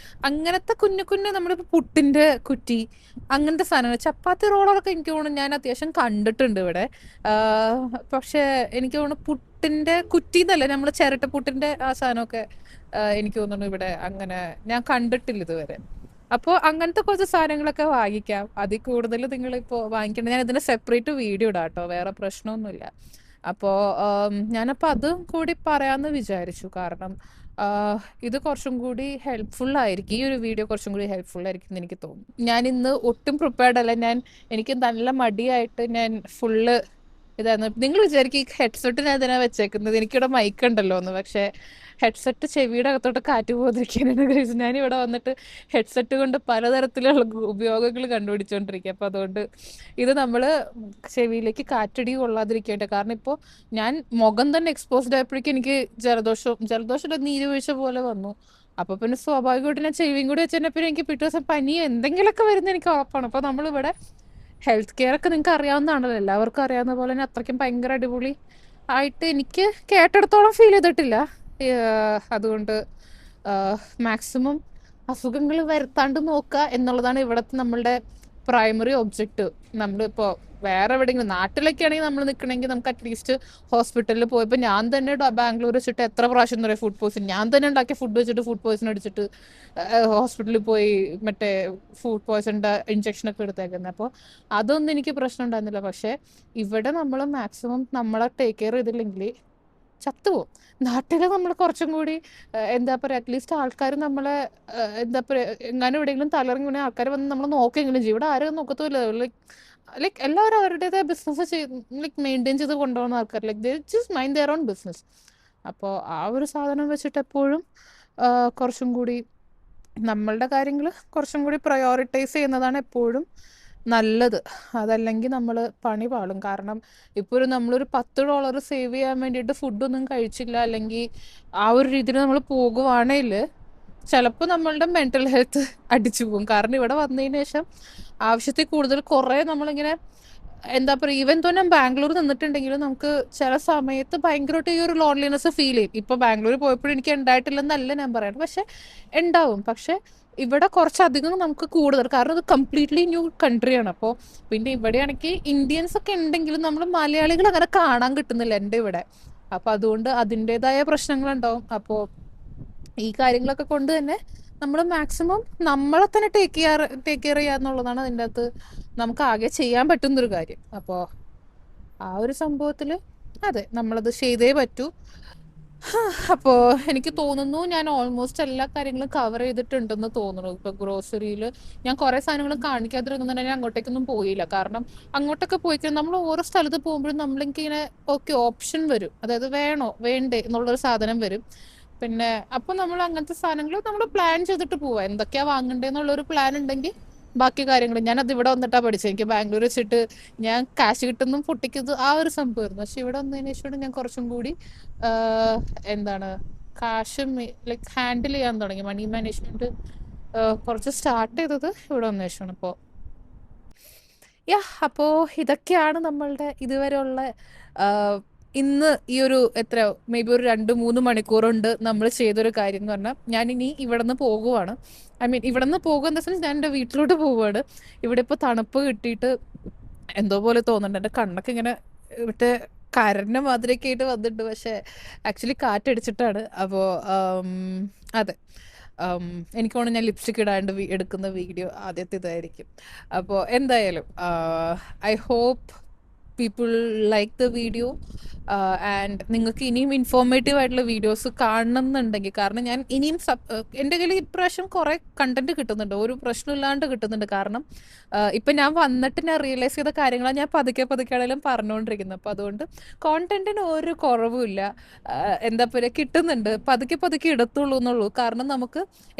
അങ്ങനത്തെ കുഞ്ഞു കുഞ്ഞു നമ്മളിപ്പോൾ പുട്ടിൻ്റെ കുറ്റി അങ്ങനത്തെ സാധനങ്ങൾ, ചപ്പാത്തി റോളറൊക്കെ എനിക്ക് തോന്നുന്നു ഞാൻ അത്യാവശ്യം കണ്ടിട്ടുണ്ട് ഇവിടെ. പക്ഷേ എനിക്ക് തോന്നുന്നു പുട്ടിൻ്റെ കുറ്റി എന്നല്ല, നമ്മൾ ചിരട്ടപ്പുട്ടിൻ്റെ ആ സാധനമൊക്കെ എനിക്ക് തോന്നുന്നു ഇവിടെ അങ്ങനെ ഞാൻ കണ്ടിട്ടില്ല ഇതുവരെ. അപ്പോൾ അങ്ങനത്തെ കുറച്ച് സാധനങ്ങളൊക്കെ വാങ്ങിക്കാം. അതിൽ കൂടുതൽ നിങ്ങളിപ്പോൾ വാങ്ങിക്കേണ്ടത്, ഞാൻ ഇതിൻ്റെ സെപ്പറേറ്റ് വീഡിയോ ഇടാം കേട്ടോ, വേറെ പ്രശ്നമൊന്നുമില്ല. അപ്പോൾ ഞാനപ്പോൾ അതും കൂടി പറയാമെന്ന് വിചാരിച്ചു. കാരണം ഇത് കുറച്ചും കൂടി ഹെൽപ്ഫുൾ ആയിരിക്കും, ഈ ഒരു വീഡിയോ കുറച്ചും കൂടി ഹെൽപ്ഫുൾ ആയിരിക്കും എന്ന് എനിക്ക് തോന്നുന്നു. ഞാൻ ഇന്ന് ഒട്ടും പ്രിപ്പയർഡ് അല്ല. എനിക്ക് നല്ല മടിയായിട്ട് ഞാൻ ഫുള്ള് ഇതായിരുന്നു. നിങ്ങൾ വിചാരിക്കും ഈ ഹെഡ്സെറ്റ് ഞാൻ ഇതിനാ വെച്ചേക്കുന്നത്, എനിക്കിവിടെ മൈക്ക് ഉണ്ടല്ലോ എന്ന്. പക്ഷേ ഹെഡ്സെറ്റ് ചെവിയുടെ അകത്തോട്ട് കാറ്റ് പോകാതിരിക്കാനാണ് കഴിച്ചു. ഞാനിവിടെ വന്നിട്ട് ഹെഡ്സെറ്റ് കൊണ്ട് പലതരത്തിലുള്ള ഉപയോഗങ്ങൾ കണ്ടുപിടിച്ചുകൊണ്ടിരിക്കുക. അപ്പോൾ അതുകൊണ്ട് ഇത് നമ്മൾ ചെവിയിലേക്ക് കാറ്റടി കൊള്ളാതിരിക്കേണ്ട. കാരണം ഇപ്പോൾ ഞാൻ മുഖം തന്നെ എക്സ്പോസ്ഡ് ആയപ്പോഴേക്കും എനിക്ക് ജലദോഷമല്ല നീരുവീഴ്ച പോലെ വന്നു. അപ്പോൾ പിന്നെ സ്വാഭാവികമായിട്ട് ഞാൻ ചെവിയും കൂടി വെച്ചതിനെ പിന്നെ എനിക്ക് പിറ്റേ ദിവസം പനിയോ എന്തെങ്കിലുമൊക്കെ വരുന്നത് എനിക്ക് ഉറപ്പാണ്. അപ്പോൾ നമ്മളിവിടെ ഹെൽത്ത് കെയർ ഒക്കെ നിങ്ങൾക്ക് അറിയാവുന്നതാണല്ലോ, എല്ലാവർക്കും അറിയാവുന്ന പോലെ തന്നെ അത്രയ്ക്കും ഭയങ്കര അടിപൊളി ആയിട്ട് എനിക്ക് കേട്ടിടത്തോളം ഫീൽ ചെയ്തിട്ടില്ല. അതുകൊണ്ട് മാക്സിമം അസുഖങ്ങൾ വരുത്താണ്ട് നോക്കുക എന്നുള്ളതാണ് ഇവിടുത്തെ നമ്മളുടെ പ്രൈമറി ഒബ്ജക്റ്റീവ്. നമ്മളിപ്പോൾ വേറെ എവിടെയെങ്കിലും നാട്ടിലൊക്കെ ആണെങ്കിൽ നമ്മൾ നിൽക്കണമെങ്കിൽ നമുക്ക് അറ്റ്ലീസ്റ്റ് ഹോസ്പിറ്റലിൽ പോയപ്പോൾ ഞാൻ തന്നെ ബാംഗ്ലൂർ വെച്ചിട്ട് എത്ര പ്രാവശ്യം എന്ന് പറയാം ഫുഡ് പോയ്സൺ, ഞാൻ തന്നെ ഉണ്ടാക്കിയ ഫുഡ് വെച്ചിട്ട് ഫുഡ് പോയ്സൺ അടിച്ചിട്ട് ഹോസ്പിറ്റലിൽ പോയി മറ്റേ ഫുഡ് പോയ്സണിൻ്റെ ഇഞ്ചക്ഷനൊക്കെ എടുത്തേക്കുന്നത്. അപ്പോൾ അതൊന്നും എനിക്ക് പ്രശ്നം ഉണ്ടായിരുന്നില്ല. പക്ഷേ ഇവിടെ നമ്മൾ മാക്സിമം നമ്മളെ ടേക്ക് കെയർ ചെയ്തില്ലെങ്കിൽ ചത്തുപോകും. നാട്ടിൽ നമ്മൾ കുറച്ചും കൂടി എന്താ പറയുക, അറ്റ്ലീസ്റ്റ് ആൾക്കാർ നമ്മളെ എന്താ പറയുക, എങ്ങാനും എവിടെയെങ്കിലും തലയിറങ്ങി വീണ ആൾക്കാർ വന്ന് നമ്മൾ നോക്കിയെങ്കിലും ചെയ്യും. ഇവിടെ ആരും നോക്കത്തുമില്ല. ലൈക്ക് എല്ലാവരും അവരുടേതായ ബിസിനസ് ലൈക്ക് മെയിൻറ്റെയിൻ ചെയ്ത് കൊണ്ടുപോകുന്ന ആൾക്കാർ, like they just mind their own business. അപ്പോൾ ആ ഒരു സാധനം വെച്ചിട്ട് എപ്പോഴും കുറച്ചും കൂടി നമ്മളുടെ കാര്യങ്ങൾ കുറച്ചും കൂടി പ്രയോറിറ്റൈസ് ചെയ്യുന്നതാണ് എപ്പോഴും നല്ലത്. അതല്ലെങ്കിൽ നമ്മൾ പണി പാളും. കാരണം ഇപ്പോൾ നമ്മളൊരു $10 സേവ് ചെയ്യാൻ വേണ്ടിയിട്ട് ഫുഡൊന്നും കഴിച്ചില്ല, അല്ലെങ്കിൽ ആ ഒരു രീതിയിൽ നമ്മൾ പോകുവാണെങ്കിൽ ചിലപ്പോൾ നമ്മളുടെ മെൻ്റൽ ഹെൽത്ത് അടിച്ചു പോകും. കാരണം ഇവിടെ വന്നതിന് ശേഷം ആവശ്യത്തിൽ കൂടുതൽ കുറേ നമ്മളിങ്ങനെ എന്താ പറയുക, ഈവൻ തന്നെ ബാംഗ്ലൂർ നിന്നിട്ടുണ്ടെങ്കിലും നമുക്ക് ചില സമയത്ത് ഭയങ്കരമായിട്ട് ഈ ഒരു ലോൺലിനെസ് ഫീൽ ചെയ്യും. ഇപ്പോൾ ബാംഗ്ലൂർ പോയപ്പോഴും എനിക്ക് ഉണ്ടായിട്ടില്ലെന്നല്ല ഞാൻ പറയുന്നത്, പക്ഷെ ഉണ്ടാവും. പക്ഷെ ഇവിടെ കുറച്ചധികം നമുക്ക് കൂടുതൽ, കാരണം ഇത് കംപ്ലീറ്റ്ലി ന്യൂ കൺട്രിയാണ്. അപ്പോൾ പിന്നെ ഇവിടെയാണെങ്കിൽ ഇന്ത്യൻസ് ഒക്കെ ഉണ്ടെങ്കിലും നമ്മൾ മലയാളികൾ അങ്ങനെ കാണാൻ കിട്ടുന്നില്ല എൻ്റെ ഇവിടെ. അപ്പോൾ അതുകൊണ്ട് അതിൻ്റെതായ പ്രശ്നങ്ങളുണ്ടാവും. അപ്പോൾ ഈ കാര്യങ്ങളൊക്കെ കൊണ്ട് തന്നെ നമ്മൾ മാക്സിമം നമ്മളെ തന്നെ ടേക്ക് കെയർ ചെയ്യുക എന്നുള്ളതാണ് അതിൻ്റെ അകത്ത് നമുക്ക് ആകെ ചെയ്യാൻ പറ്റുന്നൊരു കാര്യം. അപ്പോൾ ആ ഒരു സംഭവത്തിൽ അതെ, നമ്മളത് ചെയ്തേ പറ്റൂ. അപ്പോൾ എനിക്ക് തോന്നുന്നു ഞാൻ ഓൾമോസ്റ്റ് എല്ലാ കാര്യങ്ങളും കവർ ചെയ്തിട്ടുണ്ടെന്ന് തോന്നുന്നു. ഇപ്പോൾ ഗ്രോസറിയിൽ ഞാൻ കുറേ സാധനങ്ങൾ കാണിക്കാതിരുന്നുണ്ടെങ്കിൽ ഞാൻ അങ്ങോട്ടേക്കൊന്നും പോയില്ല. കാരണം അങ്ങോട്ടൊക്കെ പോയി കഴിഞ്ഞാൽ നമ്മൾ ഓരോ സ്ഥലത്ത് പോകുമ്പോഴും നമ്മളിങ്ങനെ ഓക്കെ ഓപ്ഷൻ വരും, അതായത് വേണോ വേണ്ടേ എന്നുള്ളൊരു സാധനം വരും. പിന്നെ അപ്പോൾ നമ്മൾ അങ്ങനത്തെ സാധനങ്ങൾ നമ്മൾ പ്ലാൻ ചെയ്തിട്ട് പോവാം. എന്തൊക്കെയാണ് വാങ്ങണ്ടേന്നുള്ളൊരു പ്ലാൻ ഉണ്ടെങ്കിൽ ബാക്കി കാര്യങ്ങൾ ഞാനത് ഇവിടെ വന്നിട്ടാണ് പഠിച്ചത്. എനിക്ക് ബാംഗ്ലൂർ വെച്ചിട്ട് ഞാൻ കാശ് കിട്ടുന്നതും പൊട്ടിക്കുന്നത് ആ ഒരു സംഭവമായിരുന്നു. പക്ഷെ ഇവിടെ വന്നതിന് ശേഷം ഞാൻ കുറച്ചും കൂടി എന്താണ് കാശ് ലൈക്ക് ഹാൻഡിൽ ചെയ്യാൻ തുടങ്ങി. മണി മാനേജ്മെന്റ് കുറച്ച് സ്റ്റാർട്ട് ചെയ്തത് ഇവിടെ വന്ന ശേഷമാണ്. അപ്പോൾ അപ്പോൾ ഇതൊക്കെയാണ് നമ്മളുടെ ഇതുവരെയുള്ള ഇന്ന് ഈ ഒരു എത്ര മേ ബി ഒരു 2-3 മണിക്കൂറുണ്ട് നമ്മൾ ചെയ്തൊരു കാര്യം എന്ന് പറഞ്ഞാൽ, ഞാനിനി ഇവിടെ നിന്ന് പോകുവാണ്. ഐ മീൻ ഇവിടെ നിന്ന് പോകുക എന്താ വെച്ചാൽ ഞാൻ എൻ്റെ വീട്ടിലോട്ട് പോവുകയാണ്. ഇവിടെ ഇപ്പോൾ തണുപ്പ് കിട്ടിയിട്ട് എന്തോ പോലെ തോന്നുന്നുണ്ട്. എൻ്റെ കണ്ണൊക്കെ ഇങ്ങനെ മറ്റേ കരണ്ട മാതിരിയൊക്കെ ആയിട്ട് വന്നിട്ടുണ്ട്. പക്ഷേ ആക്ച്വലി കാറ്റടിച്ചിട്ടാണ്. അപ്പോൾ അതെ, എനിക്ക് തോന്നുന്നു ഞാൻ ലിപ്സ്റ്റിക് ഇടാണ്ട് എടുക്കുന്ന വീഡിയോ ആദ്യത്തെ ഇതായിരിക്കും. അപ്പോൾ എന്തായാലും I hope people like the video. And നിങ്ങൾക്ക് ഇനിയും ഇൻഫോർമേറ്റീവ് ആയിട്ടുള്ള വീഡിയോസ് കാണണം എന്നുണ്ടെങ്കിൽ, കാരണം ഞാൻ ഇനിയും എൻ്റെ കയ്യിൽ ഇപ്രാവശ്യം കുറേ കണ്ടന്റ് കിട്ടുന്നുണ്ട്, ഒരു പ്രശ്നമില്ലാണ്ട് കിട്ടുന്നുണ്ട്. കാരണം ഇപ്പം ഞാൻ വന്നിട്ട് ഞാൻ റിയലൈസ് ചെയ്ത കാര്യങ്ങളാണ് ഞാൻ പതുക്കെ ആണെങ്കിലും പറഞ്ഞുകൊണ്ടിരിക്കുന്നത്. അപ്പോൾ അതുകൊണ്ട് കോണ്ടന്റിന് ഒരു കുറവുമില്ല. എന്താ പറയുക, കിട്ടുന്നുണ്ട്, പതുക്കെ ഇടത്തുള്ളൂ എന്നുള്ളൂ. കാരണം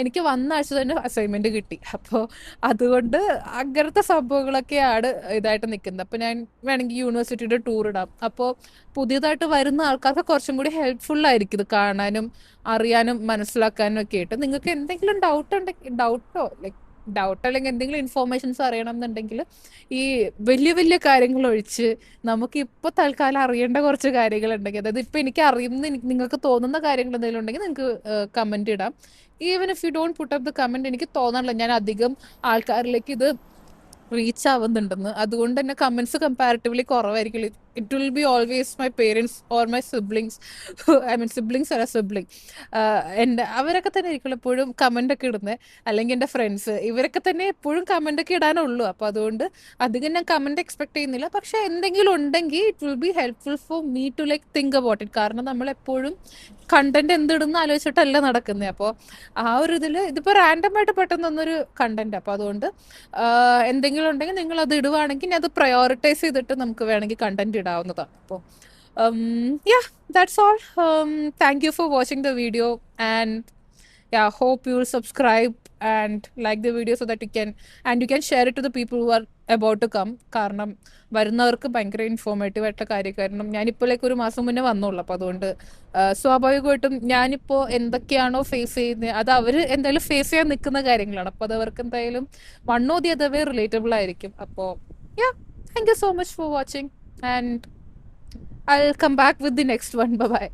എനിക്ക് വന്ന ആഴ്ച തന്നെ അസൈൻമെന്റ് കിട്ടി. അപ്പോൾ അതുകൊണ്ട് അങ്ങനത്തെ സംഭവങ്ങളൊക്കെയാണ് ഇതായിട്ട് നിൽക്കുന്നത്. അപ്പോൾ ഞാൻ വേണമെങ്കിൽ യൂണിവേഴ്സിറ്റിയുടെ ടൂർ ഇടാം. അപ്പോൾ പുതിയതായിട്ട് വരുന്ന ആൾക്കാർക്ക് കുറച്ചും കൂടി ഹെൽപ്ഫുൾ ആയിരിക്കും ഇത് കാണാനും അറിയാനും മനസ്സിലാക്കാനും ഒക്കെ ആയിട്ട്. നിങ്ങൾക്ക് എന്തെങ്കിലും ഡൗട്ടോ അല്ലെങ്കിൽ എന്തെങ്കിലും ഇൻഫോർമേഷൻസ് അറിയണം എന്നുണ്ടെങ്കിൽ ഈ വലിയ കാര്യങ്ങൾ ഒഴിച്ച് നമുക്ക് ഇപ്പോൾ തൽക്കാലം അറിയേണ്ട കുറച്ച് കാര്യങ്ങളുണ്ടെങ്കിൽ, അതായത് ഇപ്പം എനിക്ക് അറിയുന്ന നിങ്ങൾക്ക് തോന്നുന്ന കാര്യങ്ങൾ എന്തെങ്കിലും ഉണ്ടെങ്കിൽ നിങ്ങൾക്ക് കമൻറ്റ് ഇടാം. Even if you don't put up the comment, എനിക്ക് തോന്നാറില്ല ഞാൻ അധികം ആൾക്കാരിലേക്ക് ഇത് റീച്ച് ആവുന്നുണ്ടെന്ന്. അതുകൊണ്ട് തന്നെ കമൻസ് കമ്പാരിറ്റീവ്ലി കുറവായിരിക്കും. It will be always my parents or my siblings. I mean siblings അല്ല സിബ്ലിങ്, അവരൊക്കെ തന്നെ ആയിരിക്കും എപ്പോഴും കമൻ്റ് ഒക്കെ ഇടുന്നത്. അല്ലെങ്കിൽ എൻ്റെ ഫ്രണ്ട്സ്, ഇവരൊക്കെ തന്നെ എപ്പോഴും കമൻ്റ് ഒക്കെ ഇടാനുള്ളൂ. അപ്പോൾ അതുകൊണ്ട് അധികം ഞാൻ കമൻറ്റ് എക്സ്പെക്ട് ചെയ്യുന്നില്ല. പക്ഷെ എന്തെങ്കിലും ഉണ്ടെങ്കിൽ it will be helpful for me to like think about it. കാരണം നമ്മളെപ്പോഴും കണ്ടന്റ് എന്തിടുന്ന ആലോചിച്ചിട്ടല്ല നടക്കുന്നത്. അപ്പോൾ ആ ഒരു ഇതിപ്പോൾ റാൻഡമായിട്ട് പെട്ടെന്ന് വന്നൊരു കണ്ടന്റ്. അപ്പോൾ അതുകൊണ്ട് എന്തെങ്കിലും ഉണ്ടെങ്കിൽ നിങ്ങൾ അത് ഇടുവാണെങ്കിൽ അത് പ്രയോറിറ്റൈസ് ചെയ്തിട്ട് നമുക്ക് വേണമെങ്കിൽ കണ്ടന്റ് ഇടാവുന്നതാണ്. അപ്പോൾ that's all. Thank you for watching the video and hope you will subscribe and like the video so that you can share it to the people who are about to come. കാരണം വരുന്നവർക്ക് ഭയങ്കര informative ആയിട്ടുള്ള കാര്യം. കാരണം ഞാനിപ്പോഴേക്ക് ഒരു മാസം മുന്നേ വന്നുള്ളൂ. അപ്പോൾ അതുകൊണ്ട് സ്വാഭാവികമായിട്ടും ഞാനിപ്പോൾ എന്തൊക്കെയാണോ ഫേസ് ചെയ്യുന്നത് അത് അവർ എന്തായാലും ഫേസ് ചെയ്യാൻ നിൽക്കുന്ന കാര്യങ്ങളാണ്. അപ്പോൾ അത് അവർക്ക് എന്തായാലും one or the other way relatable ആയിരിക്കും. അപ്പോൾ thank you so much for watching and I'll come back with the next one. Bye bye.